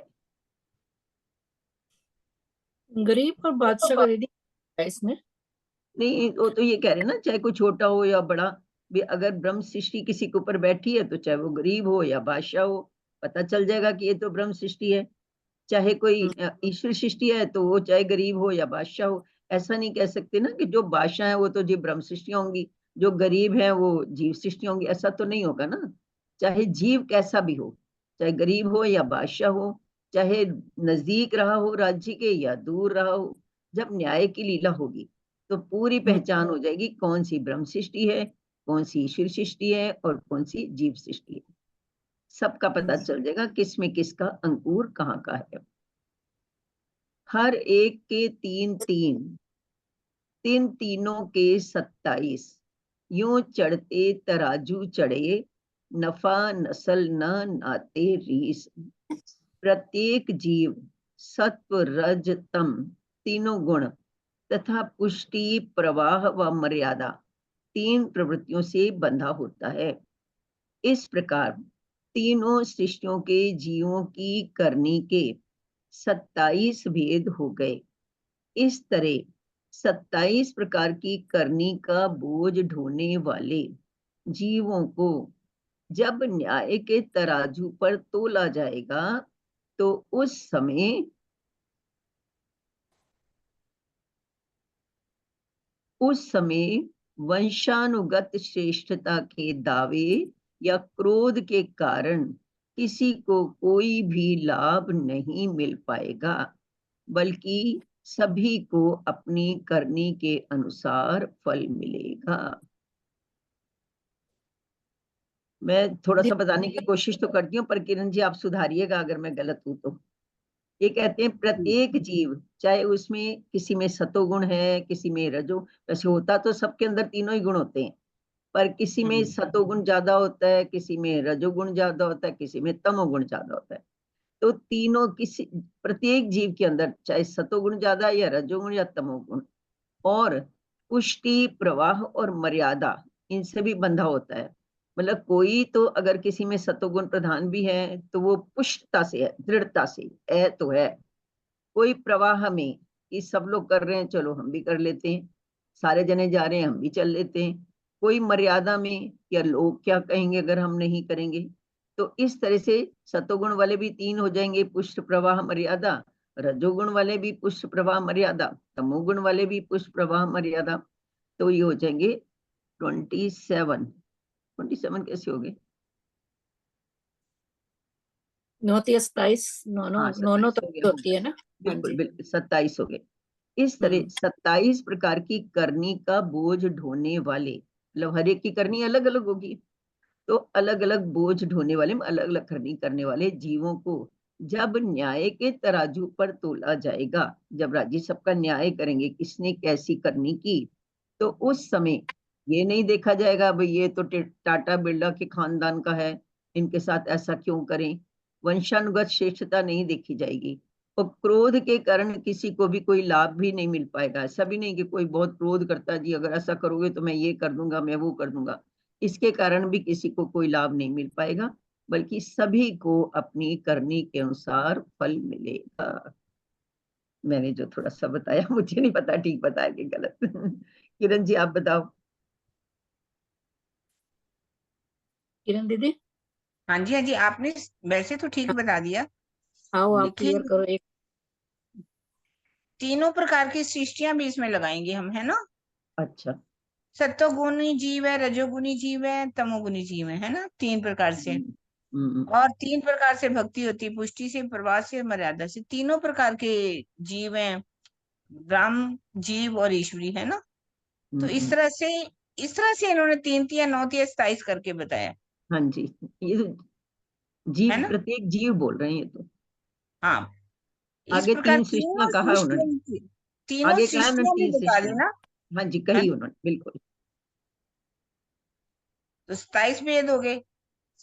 गरीब और बादशाह का दीदी है इसमें। नहीं, वो तो ये कह रहे हैं ना, चाहे कोई छोटा हो या बड़ा भी, अगर ब्रह्म सृष्टि किसी के ऊपर बैठी है तो चाहे वो गरीब हो या बादशाह हो, पता चल जाएगा कि ये तो ब्रह्म सृष्टि है। चाहे कोई ईश्वर सृष्टि है तो वो चाहे गरीब हो या बादशाह हो। ऐसा नहीं कह सकते ना कि जो बादशाह है वो तो जी ब्रह्म सृष्टियां होंगी, जो गरीब है वो जीव सृष्टि होंगी। ऐसा तो नहीं होगा ना। चाहे जीव कैसा भी हो, चाहे गरीब हो या बादशाह हो, चाहे नजदीक रहा हो राज्य के या दूर रहा हो, जब न्याय की लीला होगी तो पूरी पहचान हो जाएगी कौन सी ब्रह्म सृष्टि है, कौन सी ईश्वर सृष्टि है और कौन सी जीव सृष्टि है। सबका पता चल जाएगा किस में किसका अंकुर कहाँ का है। हर एक के तीन तीन, तीन तीनों के 27, यूं चढ़ते तराजू चढ़े, नफा नस्ल न नाते रीस। प्रत्येक जीव सत्व रज तम तीनों गुण तथा पुष्टि प्रवाह व मर्यादा तीन प्रवृत्तियों से बंधा होता है। इस प्रकार तीनों सृष्टियों के जीवों की करनी के 27 भेद हो गए। इस तरह 27 प्रकार की करनी का बोझ ढोने वाले जीवों को जब न्याय के तराजू पर तोला जाएगा तो उस समय वंशानुगत श्रेष्ठता के दावे या क्रोध के कारण किसी को कोई भी लाभ नहीं मिल पाएगा, बल्कि सभी को अपनी करनी के अनुसार फल मिलेगा। मैं थोड़ा सा बताने की कोशिश तो करती हूँ, पर किरण जी आप सुधारिएगा अगर मैं गलत हूं तो। ये कहते हैं प्रत्येक जीव, चाहे उसमें किसी में सतोगुण है, किसी में रजो, वैसे होता तो सबके अंदर तीनों ही गुण होते हैं, पर किसी में सतोगुण ज्यादा होता है, किसी में रजोगुण ज्यादा होता है, किसी में तमोगुण ज्यादा होता है। तो तीनों किसी प्रत्येक जीव के अंदर चाहे सतोगुण ज्यादा या रजोगुण या तमोगुण, और पुष्टि प्रवाह और मर्यादा इनसे भी बंधा होता है। मतलब कोई तो अगर किसी में सतोगुण प्रधान भी है तो वो पुष्टता से है, दृढ़ता से है तो है। कोई प्रवाह में कि सब लोग कर रहे हैं चलो हम भी कर लेते हैं, सारे जने जा रहे हैं हम भी चल लेते हैं। कोई मर्यादा में, या लोग क्या कहेंगे अगर हम नहीं करेंगे। तो इस तरह से सतोगुण वाले भी तीन हो जाएंगे, पुष्ट प्रवाह मर्यादा। रजोगुण वाले भी पुष्ट प्रवाह मर्यादा, तमोगुण वाले भी पुष्ट प्रवाह मर्यादा। तो ये हो जाएंगे 27। 27 कैसे हो गए? 9 × 27, हाँ, नौ 27 हो गया होती है ना। हाँ बिल्कुल जी। बिल्कुल 27 हो गए। इस तरह 27 प्रकार की करनी का बोझ ढोने वाले, मतलब हर एक की करनी अलग अलग होगी, तो अलग अलग बोझ ढोने वाले, अलग अलग करनी करने वाले जीवों को जब न्याय के तराजू पर तोला जाएगा, जब राज्य सबका न्याय करेंगे किसने कैसी करनी की, तो उस समय ये नहीं देखा जाएगा भाई ये तो टाटा बिरला के खानदान का है, इनके साथ ऐसा क्यों करें। वंशानुगत श्रेष्ठता नहीं देखी जाएगी। और क्रोध के कारण किसी को भी कोई लाभ भी नहीं मिल पाएगा। ऐसा भी नहीं कि कोई बहुत क्रोध करता है, जी अगर ऐसा करोगे तो मैं ये कर दूंगा, मैं वो कर दूंगा, इसके कारण भी किसी को कोई लाभ नहीं मिल पाएगा, बल्कि सभी को अपनी करनी के अनुसार फल मिलेगा। मैंने जो थोड़ा सा बताया, मुझे नहीं पता ठीक बताया कि गलत। किरण जी आप बताओ। किरण दीदी हाँ जी, हाँ जी, आपने वैसे तो ठीक बता दिया, आओ आप क्लियर लेकिन करो एक। तीनों प्रकार की सृष्टियां भी इसमें लगाएंगे हम, है ना। अच्छा। सत्वगुणी जीव है, रजोगुणी जीव है, तमोगुणी जीव है ना, 3 प्रकार से। हम्म, और 3 प्रकार से भक्ति होती है, पुष्टि से, प्रवास से, मर्यादा से। तीनों प्रकार के जीव हैं, ब्रह्म, जीव और ईश्वरी, है ना। तो हम्म, इस तरह से इन्होंने 3 3 9 3 27 करके बताया, हाँ जी। ये तो है जीव, ना। प्रत्येक जीव बोल रहे हैं ये तो। हाँ, इस आगे प्रकार 3 सृष्टियां कहा है उन्होंने, तीनों आगे कहा है उन्होंने सृष्टियां भी 3 बता दी सृष्टियां। ना, हाँ जी, है कही ना? उन्होंने, बिल्कुल। तो 27 वेद हो गए,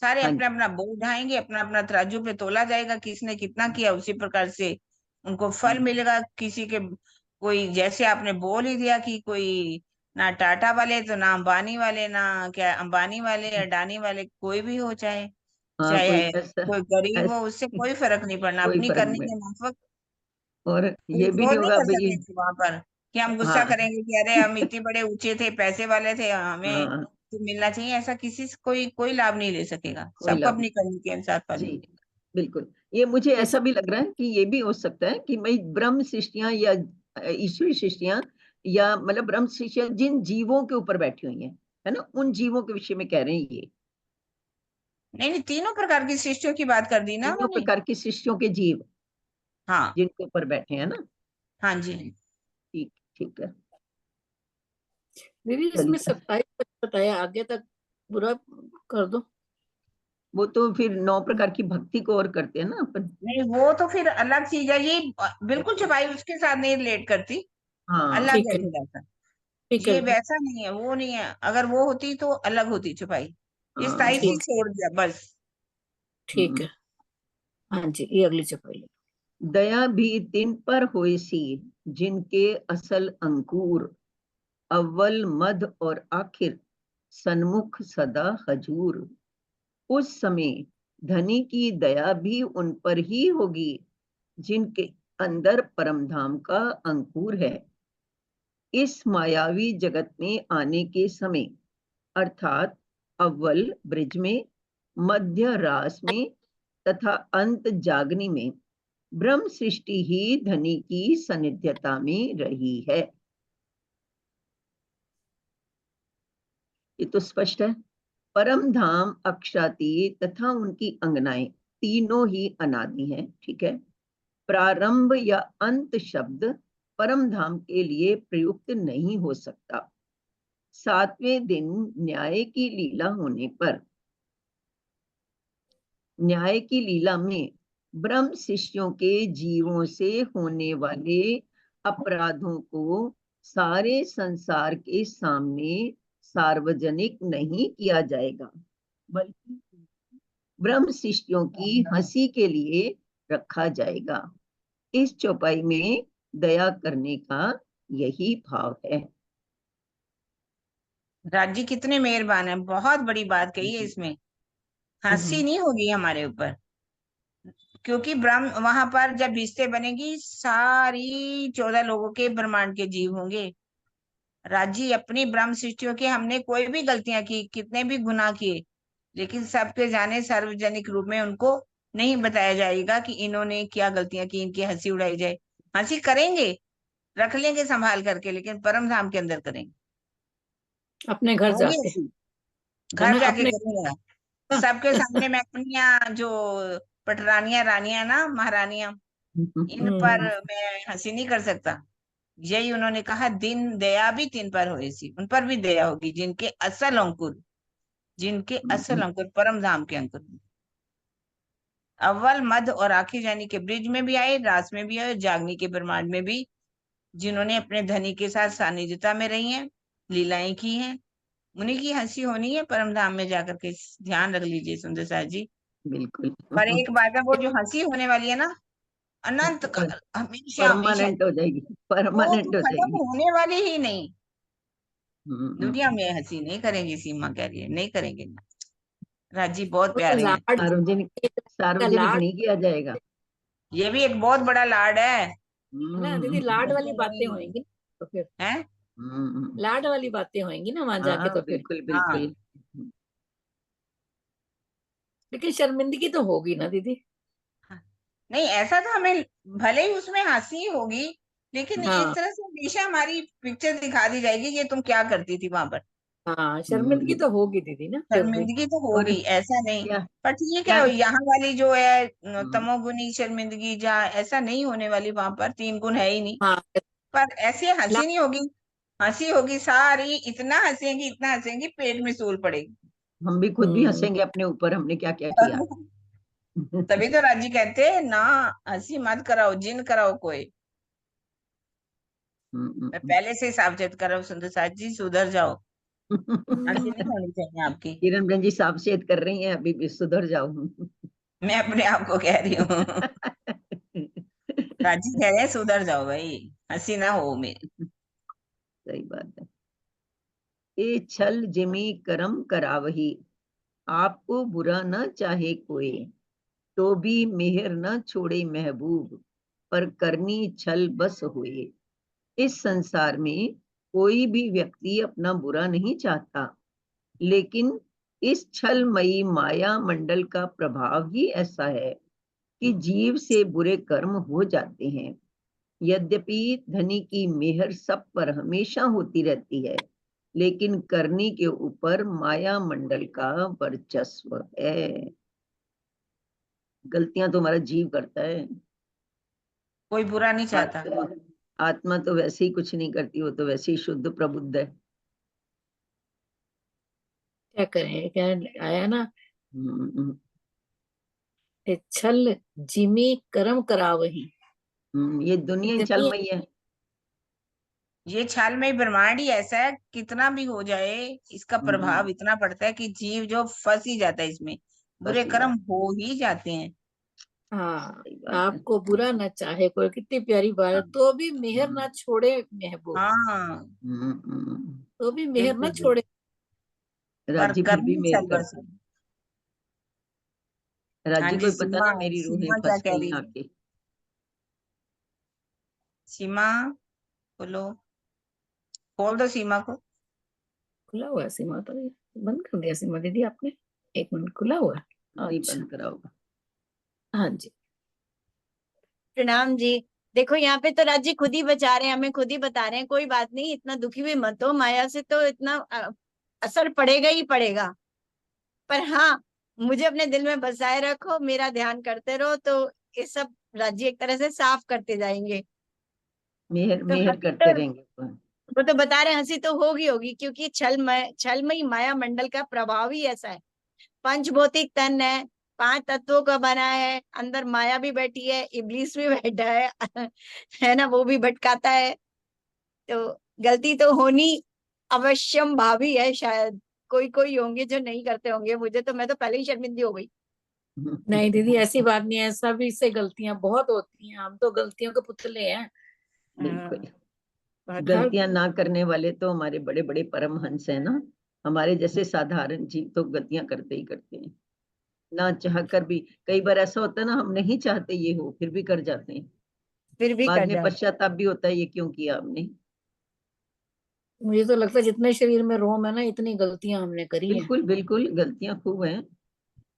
सारे हाँ अपना जी। अपना बोझ उठाएंगे, अपना अपना तराजू पे तोला जाएगा, किसने कितना किया उसी प्रकार से उनको फल मिलेगा। किसी के, कोई जैसे आपने बोल ही दिया कि कोई ना टाटा वाले तो ना अंबानी वाले, ना क्या अंबानी वाले, अडानी वाले, कोई भी हो, चाहे हाँ, कोई चाहे ऐसा, कोई गरीब हो, ऐसा उससे कोई फर्क नहीं पड़ना, कोई अपनी फर्क नहीं करनी के पड़ता। माफक। और कोई ये भी नहीं जोर नहीं होगा कर भाई। सकेंगे वहां पर कि हम गुस्सा हाँ, करेंगे कि अरे हम इतने बड़े ऊंचे थे, पैसे वाले थे, हमें हाँ, तो मिलना चाहिए, ऐसा किसी से कोई कोई लाभ नहीं ले सकेगा, कोई सबको लाभ अपनी नहीं। करनी के अनुसार फल जी, मिलेगा। बिल्कुल। ये मुझे जैसा ऐसा भी लग रहा है कि ये भी हो सकता है कि भाई ब्रह्म सृष्टियां या ईश्वरी सृष्टियां, या मतलब ब्रह्म सृष्टियां जिन जीवों के ऊपर बैठी हुई हैं, है ना, उन जीवों के विषय में कह रहे हैं ये। नहीं नहीं, तीनों प्रकार की सृष्टियों की बात कर दी ना तीनों उन्होंने। प्रकार की सृष्टियों के जीव हाँ, जिनके ऊपर बैठे हैं ना। हाँ जी। ठीक, ठीक है। दीदी इसमें चलिए, 27 बताया, आगे तक पूरा कर दो। वो तो फिर 9 प्रकार की भक्ति को और करते हैं ना अपन। नहीं, वो तो फिर अलग चीज है, ये बिल्कुल छुपाई उसके साथ नहीं रिलेट करती, हाँ, अलग ठीक है है, थोड़ा सा। ठीक है ये दीदी। वैसा नहीं है, वो नहीं है, अगर वो होती तो अलग होती छुपाई। ये हाँ, 27 ही वो, ठीक, छोड़ दिया बस। ठीक है। हाँ जी, ये अगली चपाई। दया भी तिन पर होए सी, जिनके असल अंकुर, अव्वल मध और आखिर, सन्मुख सदा हजूर। उस समय धनी की दया भी उन पर ही होगी, जिनके अंदर परम धाम का अंकुर है। इस मायावी जगत में आने के समय, अर्थात अव्वल ब्रिज में, मध्य रास में, तथा अंत जागनी में, ब्रह्म सृष्टि ही धनी की सानिध्यता में रही है। ये तो स्पष्ट है। परम धाम, अक्षाती तथा उनकी अंगनाएं तीनों ही अनादि हैं, ठीक है। प्रारंभ या अंत शब्द परम धाम के लिए प्रयुक्त नहीं हो सकता। 7वें दिन न्याय की लीला होने पर, न्याय की लीला में ब्रह्म शिष्यों के जीवों से होने वाले अपराधों को सारे संसार के सामने सार्वजनिक नहीं किया जाएगा, बल्कि ब्रह्म शिष्यों की हंसी के लिए रखा जाएगा। इस चौपाई में दया करने का यही भाव है। राज्य कितने मेहरबान है, बहुत बड़ी बात कही है इसमें। हंसी नहीं होगी हमारे ऊपर, क्योंकि ब्रह्म वहां पर जब भिस्ते बनेगी, सारी 14 लोगों के ब्रह्मांड के जीव होंगे। राज्य अपनी ब्रह्म सृष्टियों के, हमने कोई भी गलतियां की, कितने भी गुनाह किए, लेकिन सबके जाने सार्वजनिक रूप में उनको नहीं बताया जाएगा कि इन्होंने क्या गलतियां की, इनकी हंसी उड़ाई जाए। हंसी करेंगे, रख लेंगे संभाल करके, लेकिन परम धाम के अंदर करेंगे, अपने घर होगी जाके, हंसी, है घर ना, जाके अपने। करूंगा हाँ, सबके सामने। मैं अपनी यहाँ जो पटरानियां, रानियां ना, महारानियां, इन पर मैं हंसी नहीं कर सकता। यही उन्होंने कहा, दिन दया भी तीन पर होए सी, उन पर भी दया होगी, जिनके असल अंकुर, जिनके असल अंकुर परम धाम के अंकुर, अव्वल मध्य और आखिर, यानी कि ब्रिज में भी आए, रास में भी आए, जागनी के ब्रह्मांड में भी, जिन्होंने अपने धनी के साथ सानिध्यता में रही हैं, लीलाएं की हैं, उन्हीं की हंसी होनी है परम धाम में जाकर के। ध्यान रख लीजिए सुंदर साहब जी। बिल्कुल। पर एक बात है, वो जो हंसी होने वाली है ना, अनंत काल, हमेशा हमेशा, परमानेंट हो जाएगी, वो तो परमानेंट हो खत्म जाएगी। होने वाली ही नहीं। दुनिया हम्म। में हंसी नहीं करेंगे, सीमा कह रही है, नहीं करेंगे। राजी बहुत वो तो प्यारे हैं। लाड सार्वजनिक, का सार्वजनिक लाड। नहीं किया जाएगा। ये भी एक बहुत बड़ा लाड है। है ना दीदी, लाड वाली बातें वही होंगी तो फिर, है। लाड वाली बातें होंगी ना वहां जाके हाँ, तो फिर। बिल्कुल हाँ बिल्कुल। लेकिन शर्मिंदगी तो होगी ना दीदी। हाँ। नहीं ऐसा तो हमें भले ही उसमें हंसी होगी, लेकिन एक हाँ तरह से हमेशा हमारी पिक्चर दिखा दी जाएगी ये तुम क्या करती थी वहां पर। हाँ, शर्मिंदगी तो होगी दीदी ना फिर भी। शर्मिंदगी तो और होगी, ऐसा नहीं। क्या पर ठीक क्या है, यहाँ वाली जो है हम्म, तमोगुनी शर्मिंदगी, जहाँ ऐसा नहीं होने वाली, वहां पर 3 गुण है ही नहीं। हाँ, पर ऐसी ला- हंसी नहीं होगी, हंसी होगी सारी, इतना हंसेंगी इतना हंसेंगी पेट में सूल पड़ेगी। हम भी खुद भी हम्म, हंसेंगे अपने ऊपर, हमने क्या क्या किया। तभी तो राजी कहते हैं ना, हंसी मत कराओ, जिन कराओ कोई। मैं पहले से ही सावचेत कर रहा हूँ, सुंदर साथ जी सुधर जाओ, हंसी नहीं होनी चाहिए आपकी। किरण बहन जी सावचेत कर रही हैं, अभी भी सुधर जाओ। मैं अपने आप को कह रही हूँ। राजी कह रहे हैं सुधर जाओ भाई, हंसी ना हो मेरी। सही बात है। ए छल जिमी करम करावही, आपको बुरा न चाहे कोई, तो भी मेहर न छोड़े महबूब, पर करनी छल बस हुए। इस संसार में कोई भी व्यक्ति अपना बुरा नहीं चाहता, लेकिन इस छलमयी माया मंडल का प्रभाव ही ऐसा है कि जीव से बुरे कर्म हो जाते हैं। यद्यपि धनी की मेहर सब पर हमेशा होती रहती है, लेकिन करनी के ऊपर माया मंडल का वर्चस्व है। गलतियां तो हमारा जीव करता है। कोई बुरा नहीं चाहता। आत्मा आत्मा तो वैसे ही कुछ नहीं करती, वो तो वैसे ही शुद्ध प्रबुद्ध है। क्या करें, क्या आया ना, हम्म, छल जिमी कर्म करावही। ये दुनिया ही इतनी, छलमयी है। ये छाल में ब्रह्मांड ही ऐसा है, कितना भी हो जाए इसका प्रभाव हम्म, इतना पड़ता है कि जीव जो फंस ही जाता है इसमें, बुरे बस ही कर्म बात। हो ही जाते हैं। हाँ, सही बात है। आपको बुरा ना चाहे कोई, कितनी प्यारी बात है, हाँ, तो भी मेहर हम्म, ना छोड़े महबूब, हाँ तो भी मेहर ना बिल्कुल बिल्कुल। छोड़े। पर राजी फिर भी करनी मेल छल बस। करता है। हाँ राजी को जी, ही पता सीमा, ना मेरी रूहें सीमा क्या फंस कह गई रही है? आके। सीमा बोलो, खोल दो सीमा को। खुला हुआ है सीमा तो, ये बंद कर दिया सीमा दीदी आपने? 1 मिनट, खुला हुआ है। नहीं अच्छा, बंद करा होगा। हाँ जी। प्रणाम जी। देखो यहाँ पे तो राज जी खुद ही बचा रहे हैं, हमें खुद ही बता रहे हैं, कोई बात नहीं, इतना दुखी भी मत हो, माया से तो इतना असर पड़ेगा ही पड़ेगा। पर हाँ, मुझे अपने दिल में बसाए रखो, मेरा ध्यान करते रहो, तो ये सब राज जी एक तरह से साफ करते जाएंगे। मेहर तो मेहर हंसी करते तो, रहेंगे वो तो बता रहे हैं, हंसी तो होगी क्योंकि छलमयी माया मंडल का प्रभाव ही ऐसा है। पंचभौतिक तन है, 5 तत्वों का बना है, अंदर माया भी बैठी है, इब्लीस भी बैठा है। है ना, वो भी भटकाता है। तो गलती तो होनी अवश्यम भावी है शायद। कोई कोई होंगे जो नहीं करते होंगे, मुझे तो, मैं तो पहले ही शर्मिंदी हो गई। नहीं दीदी, ऐसी बात नहीं है, सभी से गलतियां बहुत होती हैं, हम तो गलतियों के पुतले हैं। बिल्कुल। पर हर, गलतियां ना करने वाले तो हमारे बड़े बड़े परमहंस हैं ना। हमारे जैसे साधारण जीव तो गलतियां करते ही करते हैं, ना चाह कर भी। कई बार ऐसा होता है ना, हम नहीं चाहते ये हो, फिर भी कर जाते हैं। फिर भी बाद कर में जाते। पश्चाताप भी होता है, ये क्यों किया हमने। मुझे तो लगता है जितने शरीर में रोम है ना, इतनी गलतियां हमने करी हैं। बिल्कुल बिल्कुल, गलतियां खूब हैं।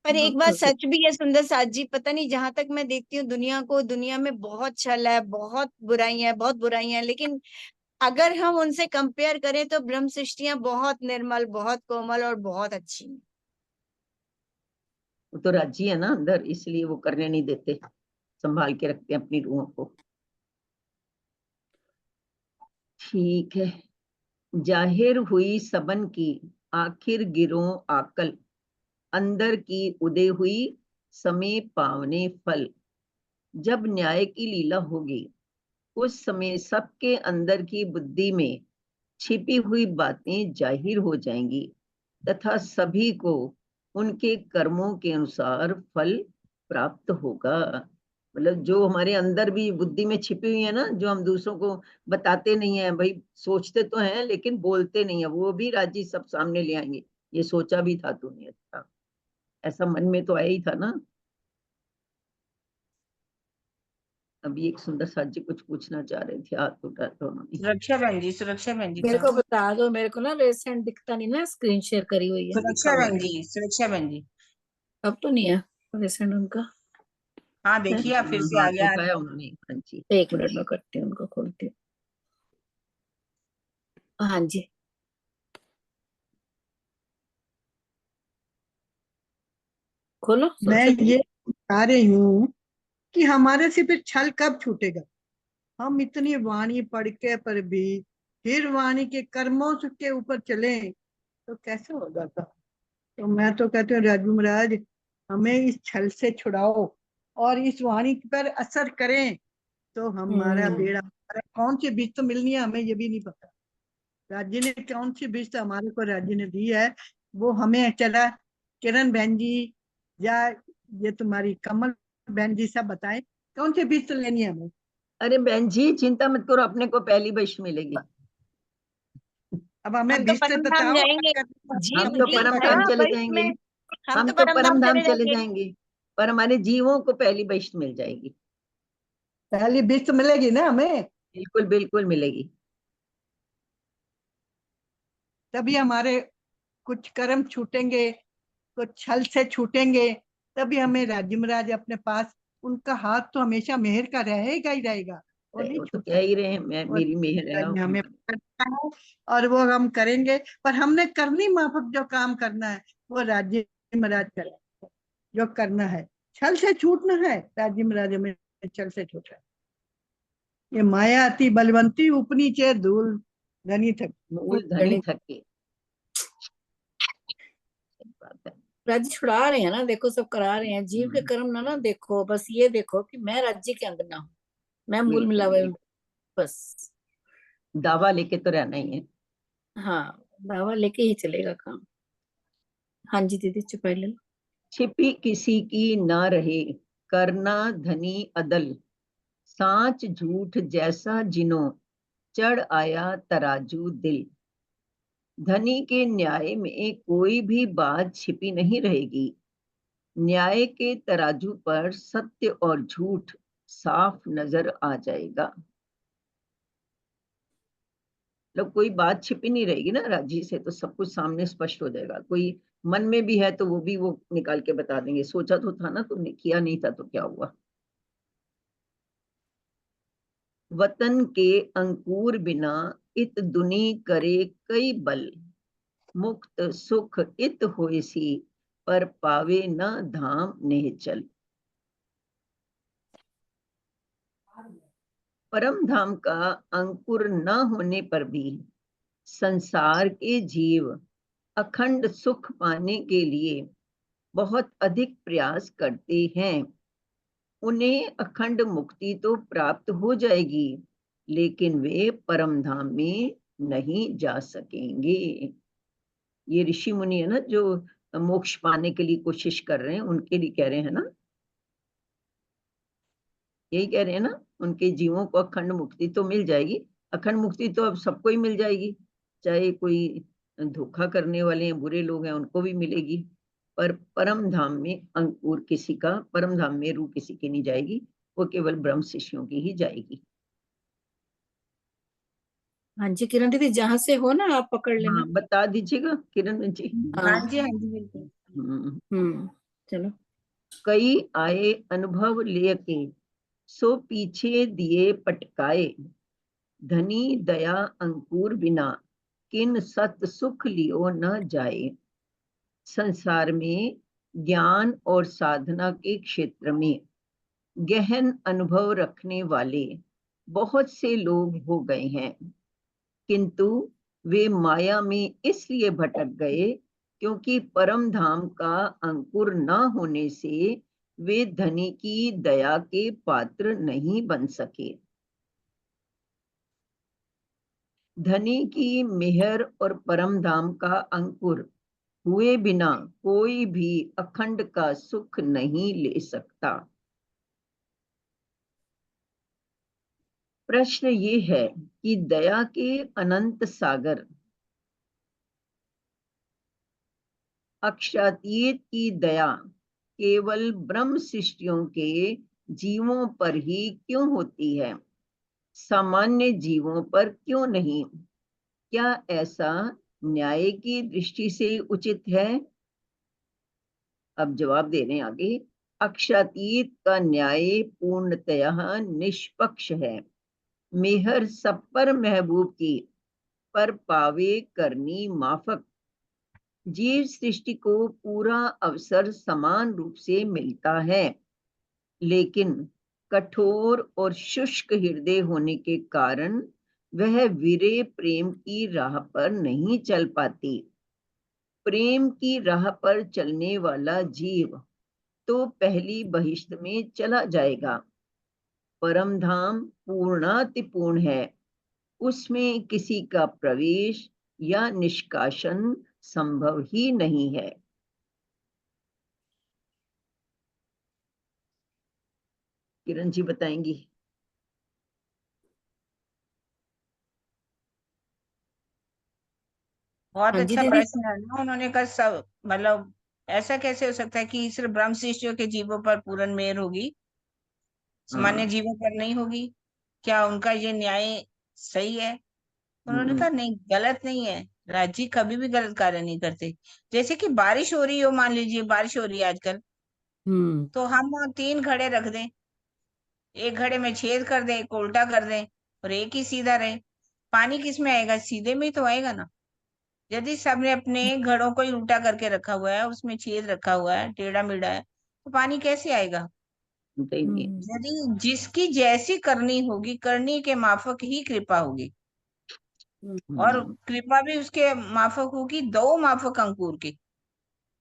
पर एक बहुत बात गलती। सच भी है सुंदर साथ जी, पता नहीं, जहां तक मैं देखती हूँ दुनिया को, दुनिया में बहुत छल है, बहुत बुराइयां हैं, लेकिन अगर हम उनसे कंपेयर करें तो ब्रह्म सृष्टियां बहुत निर्मल, बहुत कोमल और बहुत अच्छी हैं। वो तो राजी है ना अंदर, इसलिए वो करने नहीं देते, संभाल के रखते हैं अपनी रूहों को। ठीक है। जाहिर हुई सबन की, आखिर गिरों आकल, अंदर की उदय हुई समय पावने फल। जब न्याय की लीला होगी, उस समय सबके अंदर की बुद्धि में छिपी हुई बातें जाहिर हो जाएंगी, तथा सभी को उनके कर्मों के अनुसार फल प्राप्त होगा। मतलब जो हमारे अंदर भी बुद्धि में छिपी हुई है ना, जो हम दूसरों को बताते नहीं है भाई, सोचते तो हैं लेकिन बोलते नहीं है, वो भी राजी सब सामने ले आएंगे। ये सोचा भी था तूने, अच्छा ऐसा मन में तो आया ही था ना। अभी एक सुंदर साथ जी कुछ पूछना चाह रहे थे, हाथ उठा तो उन्होंने। सुरक्षा बहन जी, सुरक्षा बहन जी मेरे था। को बता दो, मेरे को ना रेसेंट दिखता नहीं ना, स्क्रीन शेयर करी हुई है। सुरक्षा बहन जी, सुरक्षा बहन जी। अब तो नहीं है रेसेंट उनका। हाँ देखिए, आप फिर से आ हाथ गया। उठाया उन्होंने, हाँ जी। एक मिनट में करती हूँ, उनको खोलती हूँ। हाँ जी, खोलो मैं सुरक्षा। ये बता रही हूँ कि हमारे से फिर छल कब छूटेगा। हम इतनी वाणी पढ़ के पर भी फिर वाणी के कर्मों के ऊपर चले तो कैसे होगा था। तो मैं तो कहती हूँ राजू महाराज, हमें इस छल से छुड़ाओ और इस वाणी पर असर करें तो हमारा बेड़ा। कौन सी बीज तो मिलनी है हमें ये भी नहीं पता। राज्य ने कौन सी बीज तो हमारे को राज्य ने दी है, वो हमें चला किरण बहन जी या ये तुम्हारी कमल बहन जी सब बताएं कौन सी बीज तो लेनी है हमें। अरे बहन जी चिंता मत करो, अपने को पहली बश मिलेगी। अब हमें हम तो बीज तो परम धाम बताओ। जाएंगे, जीव हम तो जीव परम है धाम ना चले वैष्णव जाएंगे, में, हम हम तो तो परम परम धाम धाम चले चले जाएंगे। जाएंगे, पर हमारे जीवों को पहली बश मिल जाएगी। पहली बीज तो मिलेगी ना हमें, बिल्कुल बिल्कुल मिलेगी। तभी हमारे कुछ कर्म छूटेंगे, कुछ छल से छूटेंगे, तभी हमें राज्य महाराज अपने पास, उनका हाथ तो हमेशा मेहर का रहेगा ही रहेगा, वो नहीं वो तो छूट कह ही सकता। रहे हैं, मैं और मेरी मेहर है। हमें करना है और वो हम करेंगे, पर हमने करनी माफक जो काम करना है वो राज्य महाराज करें जो करना है। छल से छूटना है, राज्य महाराज हमें छल से छूटा है। ये माया अति बलवंती उपनी चे धूल धनी थक। मूल धनी थके। बात है। राज्य छुड़ा रहे हैं ना, देखो सब करा रहे हैं। जीव के कर्म ना देखो, बस ये देखो कि मैं राज्य के अंग ना हूं, मैं मूल मिला हुआ हूं, बस। दावा लेके तो रहना ही है। हाँ, दावा लेके ही चलेगा काम। हाँ जी दीदी, चुपाई ले लो। छिपी किसी की ना रहे, करना धनी अदल, सांच झूठ जैसा जिनो, चढ़ आया तराजू दिल। धनी के न्याय में कोई भी बात छिपी नहीं रहेगी। न्याय के तराजू पर सत्य और झूठ साफ नजर आ जाएगा। मतलब कोई बात छिपी नहीं रहेगी ना राजी से, तो सब कुछ सामने स्पष्ट हो जाएगा। कोई मन में भी है तो वो भी वो निकाल के बता देंगे, सोचा तो था ना तुमने, किया नहीं था तो क्या हुआ। वतन के अंकुर बिना इत दुनी करे कई बल, मुक्त सुख इत होए सी, पर पावे न धाम नेचल। परम धाम का अंकुर न होने पर भी संसार के जीव अखंड सुख पाने के लिए बहुत अधिक प्रयास करते हैं। उन्हें अखंड मुक्ति तो प्राप्त हो जाएगी, लेकिन वे परम धाम में नहीं जा सकेंगे। ये ऋषि मुनि है ना जो मोक्ष पाने के लिए कोशिश कर रहे हैं, उनके लिए कह रहे हैं ना, यही कह रहे हैं ना। उनके जीवों को अखंड मुक्ति तो मिल जाएगी। अखंड मुक्ति तो अब सबको ही मिल जाएगी, चाहे कोई धोखा करने वाले हैं, बुरे लोग हैं, उनको भी मिलेगी। पर परम धाम में अंकुर किसी का, परम धाम में रूह किसी की नहीं जाएगी, वो केवल ब्रह्म शिष्यों की ही जाएगी। हाँ जी किरण दीदी, जहां से हो ना आप पकड़ लेना। हाँ बता दीजिएगा किरण जी। हाँ हाँ। जी, हाँ जी, बिल्कुल। चलो। कई आए अनुभव लेके, सो पीछे दिए पटकाए, धनी दया अंकुर बिना, किन सत सुख लियो न जाए। संसार में ज्ञान और साधना के क्षेत्र में गहन अनुभव रखने वाले बहुत से लोग हो गए हैं, किंतु वे माया में इसलिए भटक गए क्योंकि परम धाम का अंकुर न होने से वे धनी की दया के पात्र नहीं बन सके। धनी की मेहर और परम धाम का अंकुर हुए बिना कोई भी अखंड का सुख नहीं ले सकता। प्रश्न ये है कि दया के अनंत सागर, अक्षातीत की दया केवल ब्रह्म सृष्टियों के जीवों पर ही क्यों होती है, सामान्य जीवों पर क्यों नहीं? क्या ऐसा न्याय की दृष्टि से उचित है? अब जवाब दे रहे हैं आगे। अक्षातीत का न्याय पूर्णतया निष्पक्ष है। मेहर सब पर महबूब की, पर पावे करनी माफक। जीव सृष्टि को पूरा अवसर समान रूप से मिलता है, लेकिन कठोर और शुष्क हृदय होने के कारण वह वीरे प्रेम की राह पर नहीं चल पाती। प्रेम की राह पर चलने वाला जीव तो पहली बहिश्त में चला जाएगा। परम धाम पूर्णातिपूर्ण है, उसमें किसी का प्रवेश या निष्कासन संभव ही नहीं है। किरण जी बताएंगी। बहुत हाँ जी अच्छा दीदी। प्रश्न है ना। उन्होंने कहा सब मतलब ऐसा कैसे हो सकता है कि सिर्फ ब्रह्म सृष्टियों के जीवों पर पूर्ण मेहर होगी, सामान्य जीवों पर नहीं होगी? क्या उनका ये न्याय सही है? उन्होंने कहा नहीं, गलत नहीं है। राज्य कभी भी गलत कार्य नहीं करते। जैसे कि बारिश हो रही हो, मान लीजिए बारिश हो रही है आजकल, तो हम 3 घड़े रख दें, एक घड़े में छेद कर दें, एक उल्टा कर दें और एक ही सीधा रहे, पानी किस में आएगा? सीधे में ही तो आएगा ना। यदि सबने अपने घड़ों को ही उल्टा करके रखा हुआ है, उसमें छेद रखा हुआ है, टेढ़ा मेढ़ा है, तो पानी कैसे आएगा? यदि जिसकी जैसी करनी होगी, करनी के माफक ही कृपा होगी, और कृपा भी उसके माफक होगी, दो माफक अंकुर की।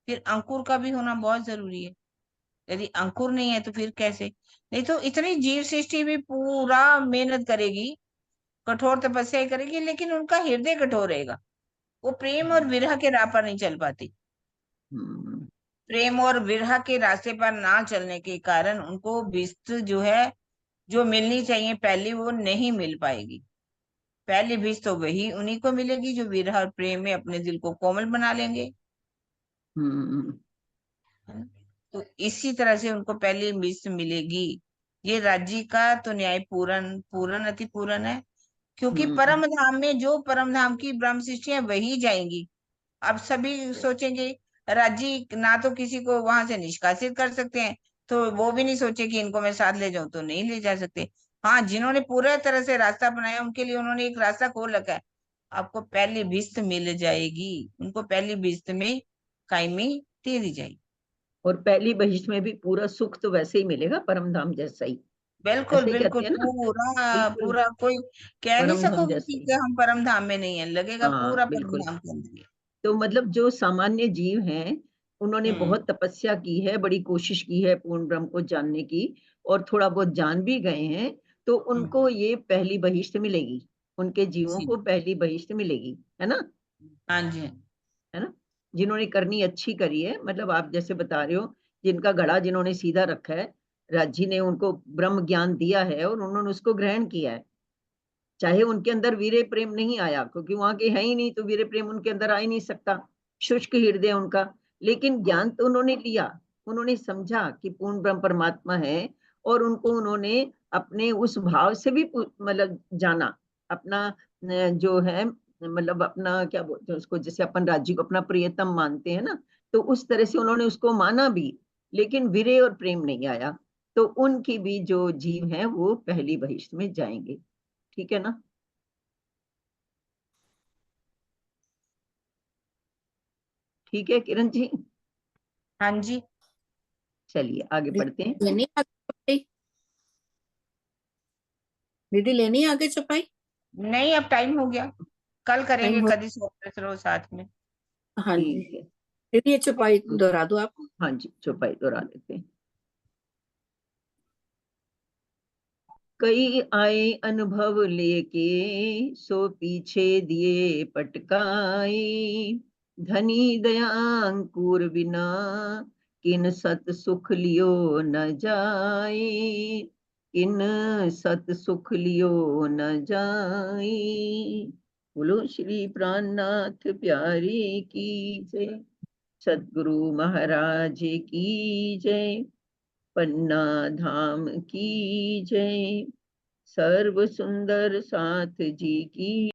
फिर अंकुर का भी होना बहुत जरूरी है। यदि अंकुर नहीं है तो फिर कैसे? नहीं तो इतनी जीव सृष्टि भी पूरा मेहनत करेगी, कठोर तपस्या करेगी, लेकिन उनका हृदय कठोर रहेगा। वो प्रेम और विरह के राह पर नहीं चल पाती। प्रेम और विरह के रास्ते पर ना चलने के कारण उनको बिस्त जो है, जो मिलनी चाहिए पहली, वो नहीं मिल पाएगी। पहली बीज तो वही उन्हीं को मिलेगी जो विरह और प्रेम में अपने दिल को कोमल बना लेंगे, है ना? तो इसी तरह से उनको पहली बीज मिलेगी। ये राज्य का तो न्याय पूर्ण पूर्ण अति पूर्ण है, क्योंकि परम धाम में जो परम धाम की ब्रह्म सृष्टि है वही जाएंगी। अब सभी सोचेंगे राज्य ना तो किसी को वहां से निष्कासित कर सकते हैं, तो वो भी नहीं सोचे कि इनको मैं साथ ले जाऊं, तो नहीं ले जा सकते। हाँ, जिन्होंने पूरा तरह से रास्ता बनाया उनके लिए उन्होंने एक रास्ता खोल रखा है। आपको पहली बिस्त मिल जाएगी, उनको पहली बिस्त में कायमी दे दी जाएगी। और पहली बहिश्त में भी पूरा सुख तो वैसे ही मिलेगा, परम धाम जैसा ही। बिल्कुल ऐसे बिल्कुल, कहते हैं ना, पूरा बिल्कुल पूरा कोई कह नहीं परम धाम सकोगे जैसा कि ही। हम परम धाम में नहीं है, लगेगा हाँ पूरा परम बिल्कुल। धाम के अंदर ही है। तो मतलब जो सामान्य जीव हैं, उन्होंने हम्म बहुत तपस्या की है, बड़ी कोशिश की है पूर्ण ब्रह्म को जानने की, और थोड़ा बहुत जान भी गए हैं, तो हम्म, उनको ये पहली बहिश्त मिलेगी, उनके जीवों जी, को पहली बहिश्त मिलेगी, है ना? हाँ जी, है ना? जिन्होंने करनी अच्छी करी है, मतलब आप जैसे बता रहे हो, जिनका घड़ा जिन्होंने सीधा रखा है, राज्य ने उनको ब्रह्म ज्ञान दिया है और उन्होंने उसको ग्रहण किया है। चाहे उनके अंदर वीरे प्रेम नहीं आया, क्योंकि वहां के है ही नहीं, तो वीरे प्रेम उनके अंदर आ ही नहीं सकता, शुष्क हृदय उनका। लेकिन ज्ञान तो उन्होंने लिया, उन्होंने समझा कि पूर्ण ब्रह्म परमात्मा है, और उनको उन्होंने अपने उस भाव से भी मतलब जाना, अपना जो है, मतलब अपना क्या बोलते हैं उसको, जैसे अपन राज्य को अपना प्रियतम मानते हैं ना, तो उस तरह से उन्होंने उसको माना भी, लेकिन वीरे और प्रेम नहीं आया, तो उनकी भी जो जीव है वो पहली बहिश्त में जाएंगे। ठीक है ना? ठीक है किरण जी, हाँ जी। चलिए आगे बढ़ते हैं। लेनी आगे चपाई? दीदी लेनी आगे चपाई? नहीं, अब टाइम हो गया, कल टाइम करेंगे हो। कभी सो साथ में। हाँ जी ठीक है। दीदी, ये चपाई दोहरा दो आप। हाँ जी, चौपाई दोहरा लेते हैं। कई आए अनुभव लेके, सो पीछे दिए पटकाए। धनी दया अंकुर बिना, किन सत सुख लियो न जाए। किन सत सुख लियो न जाए। बोलो श्री प्राणनाथ प्यारे की जय। सद्गुरु महाराज की जय। पन्ना धाम की जय। सर्व सुंदर साथ जी की